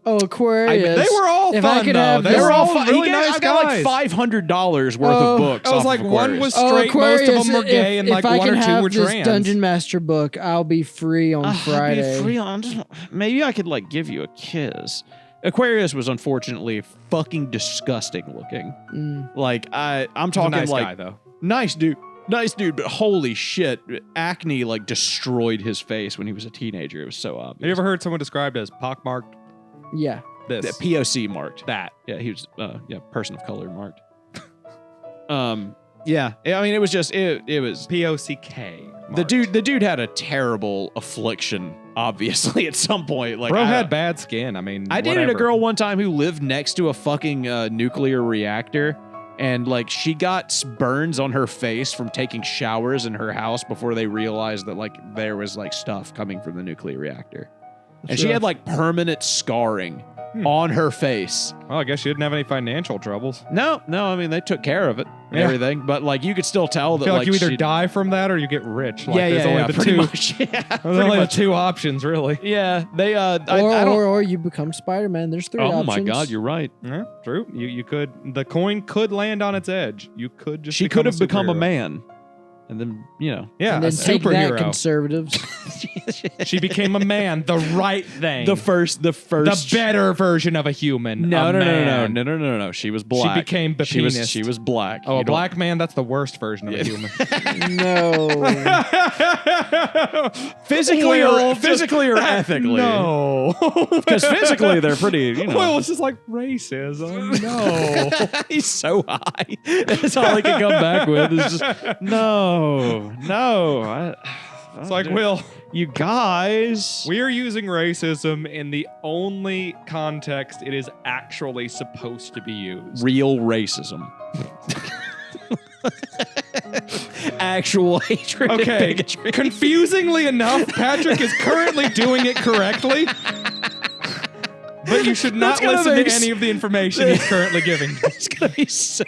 Oh, Aquarius. They were all If I fun, could though. have They this- were They're all all fun. really nice I got guys. like $500 worth Oh. of books. I was off like, of one Aquarius. was straight, most of them were gay, and like if I one can or two have were this trans. Dungeon Master book, I'll be free on Friday. Maybe I could like give you a kiss. Aquarius was unfortunately fucking disgusting looking. Mm. Like I'm He's a talking nice like guy, though. nice dude, but holy shit, acne like destroyed his face when he was a teenager. It was so obvious. Have you ever heard someone described as pockmarked? Yeah. This. POC marked. That. Yeah, he was person of color marked. Yeah, I mean, it was just it was POCK. the dude had a terrible affliction. Obviously, at some point, like Bro had bad skin. I mean, I dated a girl one time who lived next to a fucking nuclear reactor, and like she got burns on her face from taking showers in her house before they realized that like there was like stuff coming from the nuclear reactor, and she had like permanent scarring on her face. Well, I guess she didn't have any financial troubles. No, I mean they took care of it and everything, but like you could still tell that I feel like you either she- die from that or you get rich. Like, yeah, there's only the pretty two. much. Yeah, There's pretty only much. the two options, really. Yeah, they I don't. or you become Spider-Man. There's 3 Oh options. my God, you're right. Yeah, true. You could. The coin could land on its edge. You could just. She could have become a superhero. man, and then Yeah, And a then take that, superhero. conservatives. She became a man. The right thing. the first, the better version of a human. No, a man. no. She was black. became She was Bapinist. black. Oh, You a don't- black man. That's the worst version of a human. No. physically or ethically. No. Because physically they're pretty. You know. Well, it's just like racism. No. He's so high. That's all he can come back with. Is just no. It's like, Will, you guys. we are using racism in the only context it is actually supposed to be used. Real racism. Actual hatred and Okay, bigotry. confusingly enough, Patrick is currently doing it correctly. But you should not That's gonna listen make to any of the information he's currently giving. It's gonna be so.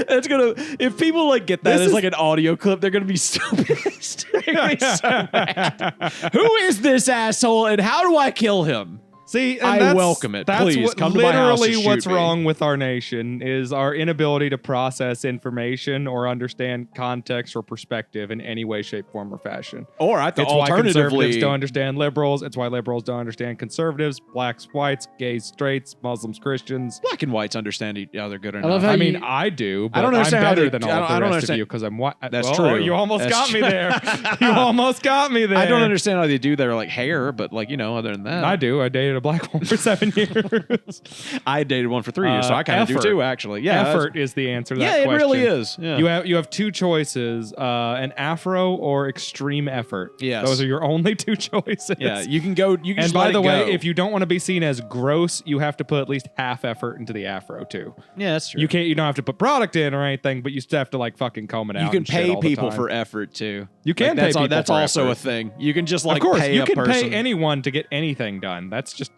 That's gonna. If people like get that This as is- like an audio clip, they're gonna be so pissed. They're gonna be so mad. Who is this asshole, and how do I kill him? See, and I that's- welcome it. That's Please, what, come to my house literally and shoot what's me. wrong with our nation is our inability to process information or understand context or perspective in any way, shape, form, or fashion. Or I thought It's why conservatives alternatively, don't understand liberals. It's why liberals don't understand conservatives, blacks, whites, gays, straights, Muslims, Christians. black and whites understand each other good enough. love how I you- mean, I do, but I don't I'm understand how better they- than all I of don't- the I don't rest of understand- you because I'm white. That's Oh, true. You almost That's got me true. there. You almost got me there. I don't understand how they do their like hair, but like other than that, I do. I dated a black woman for 7 years. I dated one for 3 years, so I kind of do effort. too. Actually, yeah, that's- Effort is the answer to Yeah, that it question. really is. Yeah. You have two choices: an afro or extreme effort. Yes. Those are your only two choices. Yeah, you can go. You can And just by let the it way, go. if you don't want to be seen as gross, you have to put at least half effort into the afro too. yeah, that's true. You can't. You don't have to put product in or anything, but you still have to like fucking comb it out. You can and shit pay all the people time. for effort too. You can Like, pay that's people That's for also effort. a thing. You can just like of course, pay you a can person. pay anyone to get anything done. That's just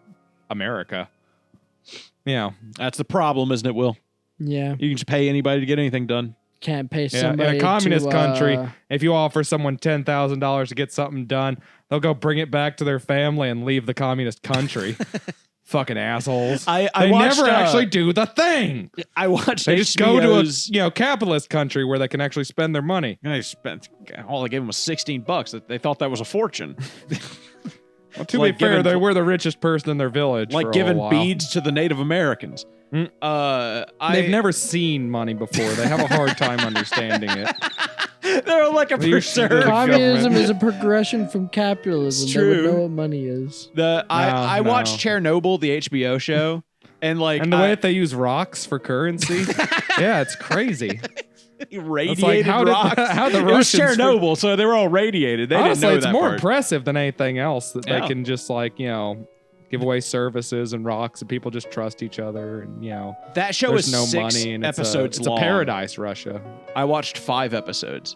America. Yeah. That's the problem, isn't it, Will? Yeah. You can just pay anybody to get anything done. Can't pay Yeah, somebody in a communist to, country, if you offer someone $10,000 to get something done, they'll go bring it back to their family and leave the communist country. Fucking assholes. I they watched, never actually do the thing. I watched. They just go to HBO's a capitalist country where they can actually spend their money. I spent. All I gave them was $16. They thought that was a fortune. Well, to Like be fair, giving- they were the richest person in their village. Like for a giving while. beads to the Native Americans. Mm. They've They've never seen money before. They have a hard time understanding it. They're like a They usually do preserve. the Communism government. is a progression from capitalism. It's They would true. know what money is. I No. watched Chernobyl, the HBO show, and like And the way that they use rocks for currency, yeah, it's crazy. radiated how did rocks. how the It was Russians Chernobyl, so they were all radiated. They Honestly, didn't know it's that more part. impressive than anything else that Yeah. they can just give away services and rocks and people just trust each other and That show there's is no 6 money and episodes it's a long. paradise, Russia. I watched 5 episodes.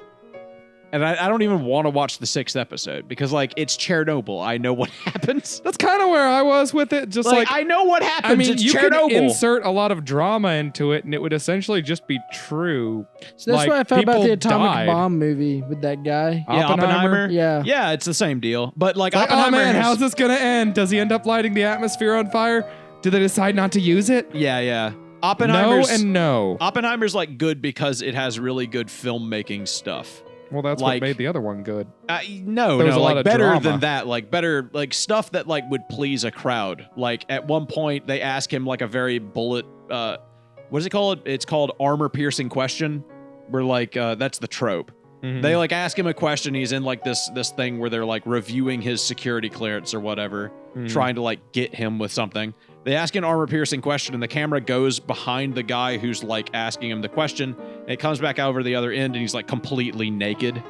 And I don't even want to watch the 6th episode because, like, it's Chernobyl. I know what happens. That's kind of where I was with it. Just like, I know what happens. I mean, it's you Chernobyl. could insert a lot of drama into it, and it would essentially just be true. So that's Like, what I felt about people the atomic died. bomb movie with that guy. Yeah, Oppenheimer. Yeah. Yeah, it's the same deal. But, like, Like, oh Oppenheimer man, has- how's this gonna end? Does he end up lighting the atmosphere on fire? Do they decide not to use it? Yeah. No Oppenheimer's and no. Oppenheimer's like good because it has really good filmmaking stuff. Well, that's like- what made the other one good. No, There was a lot like of better drama. than that. Like better, like stuff that like would please a crowd. Like at one point they ask him like a very bullet. What is it called? It's called armor-piercing question. Where like that's the trope. Mhm. They like ask him a question. He's in like this thing where they're like reviewing his security clearance or whatever, Mhm. trying to like get him with something. They ask an armor-piercing question, and the camera goes behind the guy who's like asking him the question. And it comes back over the other end, and he's like completely naked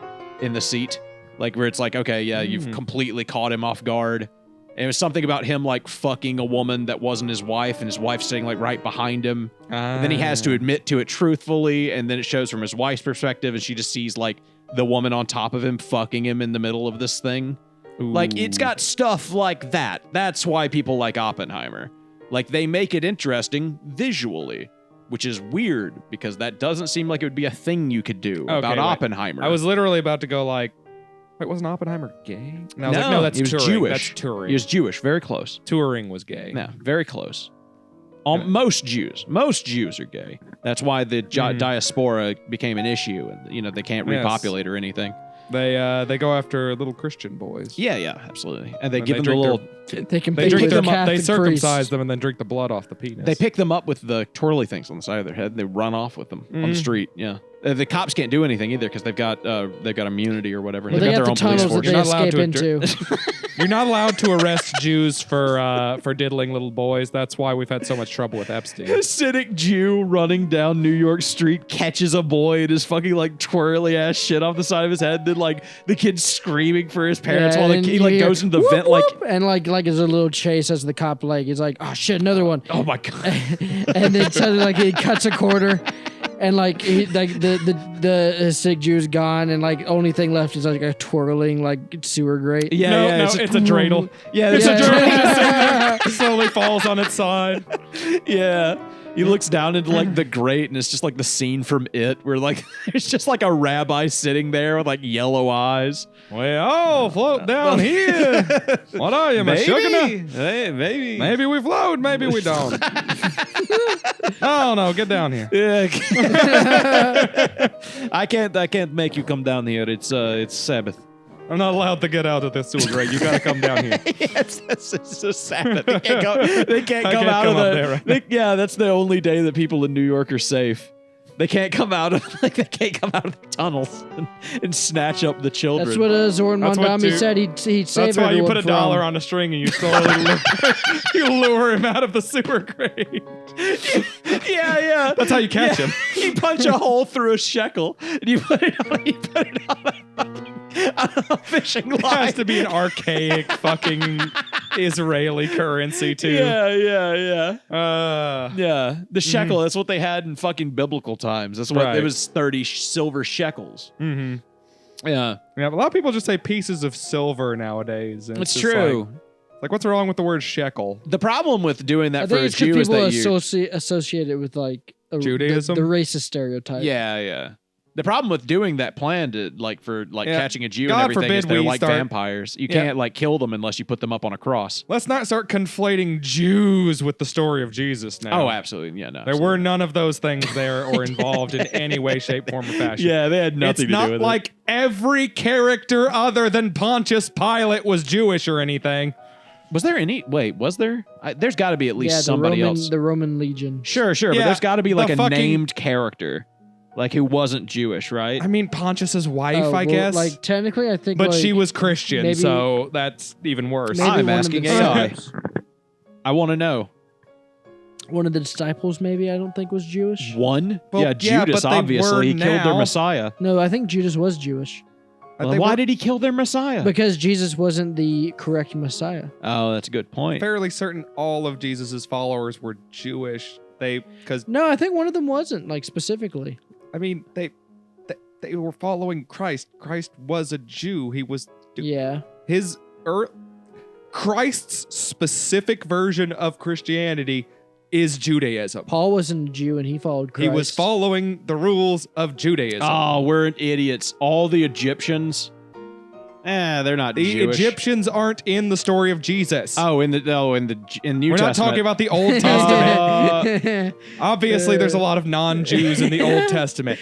in the seat, like where it's like, okay, yeah, you've completely caught him off guard. And it was something about him like fucking a woman that wasn't his wife, and his wife's sitting like right behind him. And then he has to admit to it truthfully, and then it shows from his wife's perspective, and she just sees like the woman on top of him fucking him in the middle of this thing. Ooh. Like, it's got stuff like that. That's why people like Oppenheimer. Like, they make it interesting visually, which is weird because that doesn't seem like it would be a thing you could do about Oppenheimer. I was literally about to go like, wait, wasn't Oppenheimer gay? And I was like, no, that's he was Turing. Jewish. That's Turing. He was Jewish, very close. Turing was gay. No, very close. Most Jews are gay. That's why the diaspora became an issue, and you know they can't repopulate or anything. They go after little Christian boys. Yeah, absolutely. And they And give they them the drink little. They can They pay drink the them up. They Catholic circumcise priests. them and then drink the blood off the penis. They pick them up with the twirly things on the side of their head. They run off with them on the street. Yeah. The cops can't do anything either because they've got immunity or whatever. Well, they've they got got their the own police tunnels that force. they You're not allowed escape to into. You're not allowed to arrest Jews for diddling little boys. That's why we've had so much trouble with Epstein. Hasidic Jew running down New York Street catches a boy and is fucking like twirly ass shit off the side of his head. Then like the kid's screaming for his parents while the and kid you like hear, goes into the "Whoop, vent like, whoop," and like as a little chase as the cop like he's like, oh shit, another one. oh my god. And then suddenly like he cuts a quarter and like he like the Hasidic Jew's gone and like only thing left is like a twirling like sewer grate. Yeah, No, yeah, no, it's a dreidel. Yeah, It's it's a a dreidel. It slowly falls on its side. yeah. He looks down into like the grate and it's just like the scene from It where like there's just like a rabbi sitting there with like yellow eyes. Well, float down here. What are you, Meshuggah? Hey, maybe. Maybe we float, maybe we don't. Oh no, get down here. Yeah. I can't make you come down here. It's Sabbath. I'm not allowed to get out of this sewer grate. You gotta come down here. Yes, it's a Sabbath. They can't go. They can't I come can't out come of up the. there right yeah, that's the only day that people in New York are safe. They can't come out of they can't come out of the tunnels and snatch up the children. That's what Zoran That's what Mondami you- said he'd save That's why you everyone put a from. dollar on a string and you slowly you lure him out of the sewer grate. yeah. That's how you catch him. You punch a hole through a shekel and you put it on a fishing It line. has to be an archaic fucking Israeli currency too. Yeah. Uh, Yeah, the shekel. That's what they had in fucking biblical times. That's what Right. it was. 30 silver shekels. mm-hmm. Yeah, Yeah, but a lot of people just say pieces of silver nowadays. And it's just true. Like, what's wrong with the word shekel? The problem with doing that I for think a it's because Jew is people that you. associate it with like Judaism? the racist stereotype. Yeah. The problem with doing that plan to for Yeah. catching a Jew God and everything forbid is they're we like start- vampires. You Yeah. can't like kill them unless you put them up on a cross. Let's not start conflating Jews with the story of Jesus now. Oh, absolutely. Yeah, no. There were none of those things there or involved in any way, shape, form, or fashion. Yeah, they had nothing It's to do not with like every character other than Pontius Pilate was Jewish or anything. it. Was there any? Wait, was there? There's got to be at least the somebody Roman, else. the Roman Legion. Sure, Yeah, but there's got to be like the a fucking- named character, like who wasn't Jewish, right? I mean, Pontius's wife, Oh, I well, guess. Like technically, I think. but like, she was Christian, maybe- so that's even worse. maybe I'm one of asking the AI. disciples- I want to know. One of the disciples, maybe I don't think was Jewish. One? Well, yeah, yeah, Judas but they obviously were he killed their now. Messiah. No, I think Judas was Jewish But Well, they why were did he kill their Messiah? because Jesus wasn't the correct Messiah. Oh, that's a good point. fairly certain all of Jesus's followers were Jewish. Because No, I think one of them wasn't like specifically. I mean, they were following Christ. Christ was a Jew. He was Yeah. his Christ's specific version of Christianity is Judaism. Paul wasn't a Jew and he followed Christ. He was following the rules of Judaism. Oh, we're idiots. All the Egyptians, they're not The Jewish. Egyptians aren't in the story of Jesus. in New We're Testament. not talking about the Old Testament. Obviously, there's a lot of non-Jews in the Old Testament.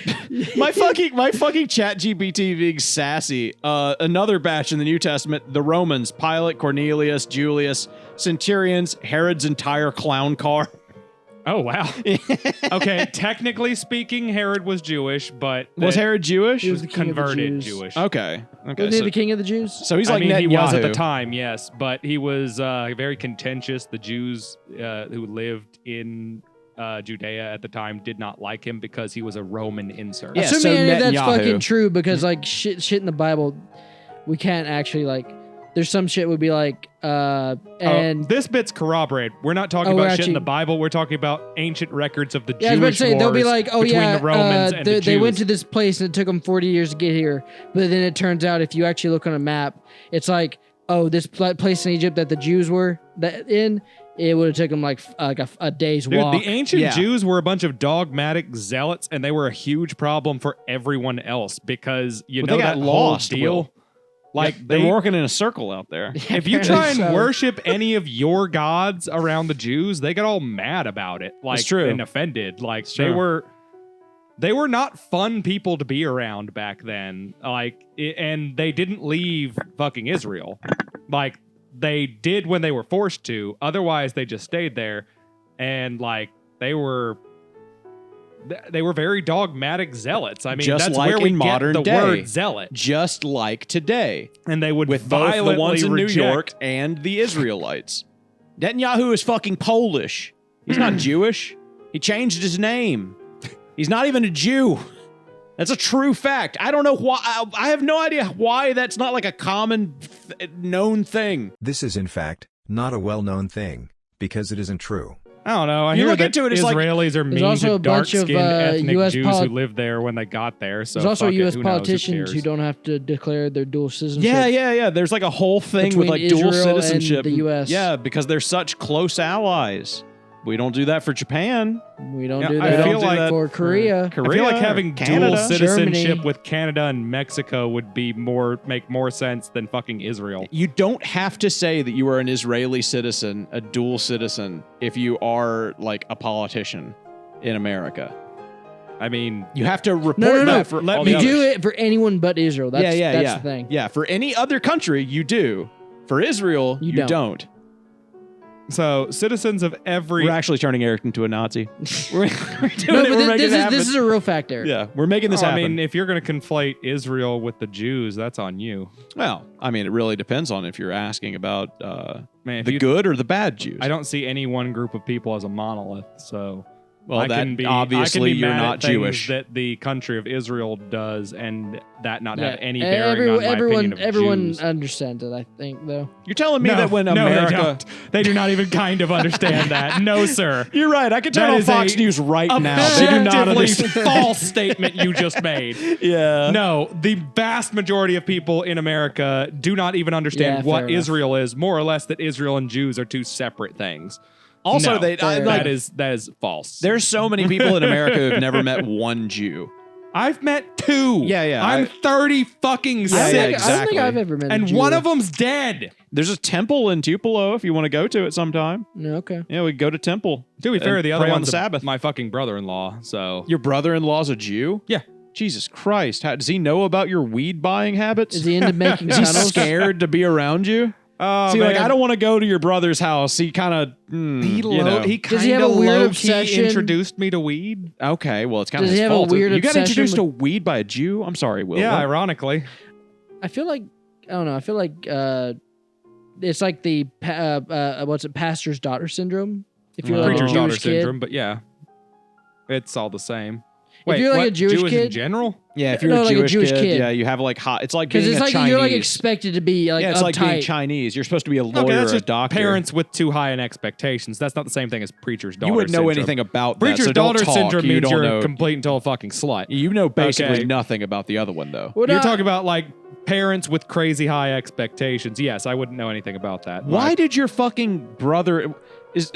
my fucking chat GPT being sassy. Another batch in the New Testament: the Romans, Pilate, Cornelius, Julius, centurions, Herod's entire clown car. Oh, wow. Okay, technically speaking, Herod was Jewish, but Was Herod Jewish? He was the king of the converted Jews. Jewish. Okay. Okay. Wasn't he the king of the Jews? So he's like I mean, he was at the Netanyahu. time, yes, but he was very contentious. The Jews who lived in Judea at the time did not like him because he was a Roman insert. Yeah, Assuming so any of that's Netanyahu. fucking true, because like shit in the Bible, we can't actually like. There's some shit would be like, and this bit's corroborated. We're not talking Oh, we're about shit in actually- the Bible. We're talking about ancient records of the yeah, I was about to Jewish say they'll be wars like, oh between yeah, the Romans and the Jews. they went to this place and it took them 40 years to get here, but then it turns out if you actually look on a map, it's like, oh, this place in Egypt that the Jews were in, it would have taken them like a day's Dude, walk. the ancient Yeah. Jews were a bunch of dogmatic zealots, and they were a huge problem for everyone else because Well, know they got that lost, whole deal. Will. Like They were working in a circle out there. if you try and So- worship any of your gods around the Jews, they get all mad about it, like true. and offended. Like It's they true. were not fun people to be around back then. And they didn't leave fucking Israel. Like they did when they were forced to. Otherwise, they just stayed there, and like they were very dogmatic zealots. I mean, Just that's like where we in get modern the day. word zealot. Just like today, And they would with both the violently ones in reject. New York and the Israelites. Netanyahu is fucking Polish. He's not Jewish. He changed his name. He's not even a Jew. That's a true fact. I don't know why. I have no idea why that's not like a common known thing. This is in fact not a well-known thing, because it isn't true. I don't know. I You hear look that into it, it's like- Israelis are mean also to a bunch of, dark-skinned ethnic US Jews poli- who lived there when they got there. So There's also fuck it, U.S. who knows? Who politicians who cares? don't have to declare their dual citizenship. Yeah. There's like a whole thing with Between like dual Israel and citizenship. the US. Yeah, because they're such close allies. We don't do that for Japan. We don't Yeah, do I that feel like- for Korea. I feel like having Canada, dual citizenship Germany. with Canada and Mexico would be make more sense than fucking Israel. You don't have to say that you are an Israeli citizen, a dual citizen, if you are like a politician in America. I mean, You have to report No. that for all the You do others. it for anyone but Israel. That's, that's the thing. Yeah, for any other country, you do. For Israel, you don't. so citizens of every We're actually turning Eric into a Nazi. we're doing No, it. but We're making it happen. this is a real fact, Eric. Yeah, we're making this I happen. mean, if you're going to conflate Israel with the Jews, that's on you. Well, I mean, it really depends on if you're asking about Man, if the you- good or the bad Jews. I don't see any one group of people as a monolith, so Well, I that can be obviously I can be you're mad not at things Jewish. that the country of Israel does, and that not Yeah. have any bearing on my opinion of everyone Jews. understands it, I think, though. You're telling me No, that when no, America, they don't. They do not even kind of understand that. No, sir. you're right. I can turn That on is Fox a News right now. They do not Objectively understand. false statement you just made. Yeah. No, the vast majority of people in America do not even understand Yeah, fair what enough. Israel is. More or less, that Israel and Jews are two separate things. Also, No, they fair. like, that is false. there's so many people in America who've never met one Jew. I've met two. Yeah, I'm I- 30 fucking Yeah, I sick. don't think exactly. I've ever met a And Jew. one of them's dead. There's a temple in Tupelo if you want to go to it sometime. No, okay. Yeah, we go to temple. To be fair, And the other pray on one's the Sabbath. my fucking brother-in-law. So Your brother-in-law's a Jew? yeah. Jesus Christ. Does he know about your weed buying habits? Is he into making Is he tunnels? scared to be around you? Oh, See, man. like, I don't want to go to your brother's house. He kind of, He Does he have a kinda weird low-key obsession? introduced me to weed. Okay, well, it's kind of Does his he have a fault. weird You got obsession introduced to with- weed by a Jew? I'm sorry, Will. Yeah, What? ironically. I feel like I don't know. I feel like it's like the what's it, pastor's daughter syndrome. If you're like a Preacher's Jewish daughter kid, syndrome, but yeah. It's all the same. If you're like what, a Jewish in kid- general? Yeah, if you're No, a like a Jewish, Jewish kid. yeah, you have like hot. It's like being because it's a like Chinese. you're like expected to be like yeah, it's uptight. like being Chinese. You're supposed to be a lawyer Okay, that's or a just doctor. parents with too high an expectations. That's not the same thing as preacher's daughter You wouldn't know syndrome. anything about that. Preacher's so don't daughter talk. syndrome You means don't you're know. a complete and total fucking slut. You know basically Okay. nothing about the other one, though. Well, You're no, talking about like parents with crazy high expectations. Yes, I wouldn't know anything about that. Why did your fucking brother?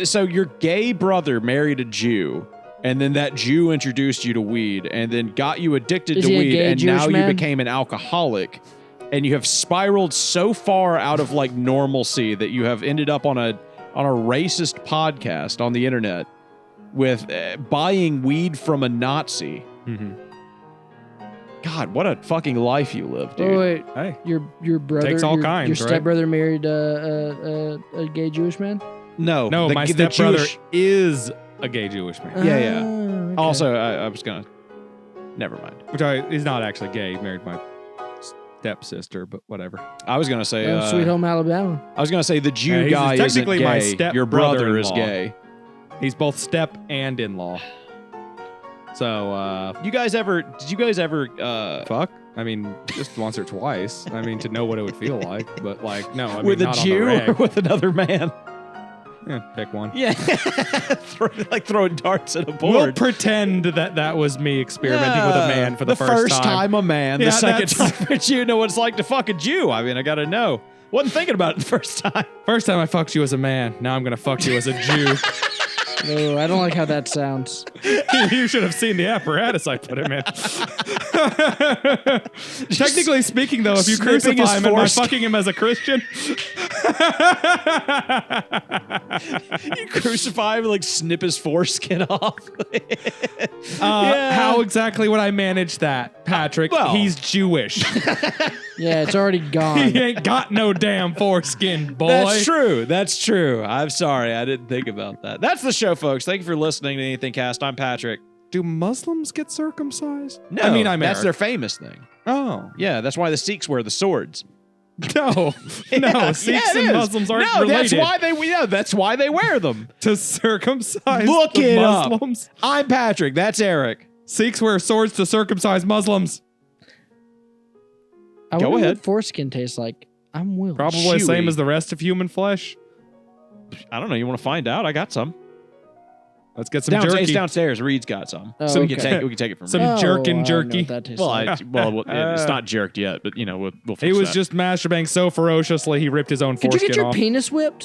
So your gay brother married a Jew, and then that Jew introduced you to weed, and then got you addicted Is to he a weed, gay and Jewish now you man? became an alcoholic, and you have spiraled so far out of like normalcy that you have ended up on a racist podcast on the internet with buying weed from a Nazi. Mhm. God, what a fucking life you live, dude. Oh, wait, Hey, your brother, Takes all your, kinds, your right? stepbrother married a gay Jewish man. No, no, my the stepbrother Jewish- is a gay Jewish man. Yeah, yeah. Okay. Also, I was gonna. Never mind. He's not actually gay. He married my stepsister, but whatever. I was gonna say. Sweet Home Alabama. I was gonna say the Jew Yeah, he's guy isn't technically gay. my Your brother is step-brother-in-law. gay. He's both step and in-law. So, Did you guys ever? fuck? I mean, just once or twice. I mean, to know what it would feel like. But, like, no. I mean, with a not Jew on the or reg. with another man? Pick one. Yeah, like throwing darts at a We'll board. pretend that was me experimenting with a man for the first time a man, Yeah, the second that's- time a Jew. Know what it's like to fuck a Jew. I mean, I gotta know. Wasn't thinking about it the first time. First time I fucked you as a man. Now I'm gonna fuck you as a Jew. No, I don't like how that sounds. You should have seen the apparatus I put him in. Technically speaking, though, if you Snipping crucify his him, am I foreskin. fucking him as a Christian? You crucify him and like snip his foreskin off. How exactly would I manage that, Patrick? Well- He's Jewish. Yeah, it's already He gone. ain't got no damn foreskin, boy. That's true. That's true. I'm sorry. I didn't think about that. That's the show, folks. Thank you for listening to AnythingCast. I'm Patrick. Do Muslims get circumcised? No, I mean, I'm that's Eric. their famous thing. Oh. Yeah, that's why the Sikhs wear the swords. No. No, Sikhs it and is. Muslims aren't no, related that's why they wear them. to circumcise Look the it up. Muslims. I'm Patrick. That's Eric. Sikhs wear swords to circumcise Muslims. I Go wonder ahead. what foreskin tastes like. I'm Will. Probably the same Chewy. as the rest of human flesh. I don't know. You want to find out? I got some. Let's get some jerky. It's downstairs. Reed's got some, Oh, so we can okay. take it from Some there. jerkin I know jerky. what that tastes Well, like. it's not jerked yet, but we'll fix He was that. just masturbating so ferociously he ripped his own Could you foreskin get your off. penis whipped?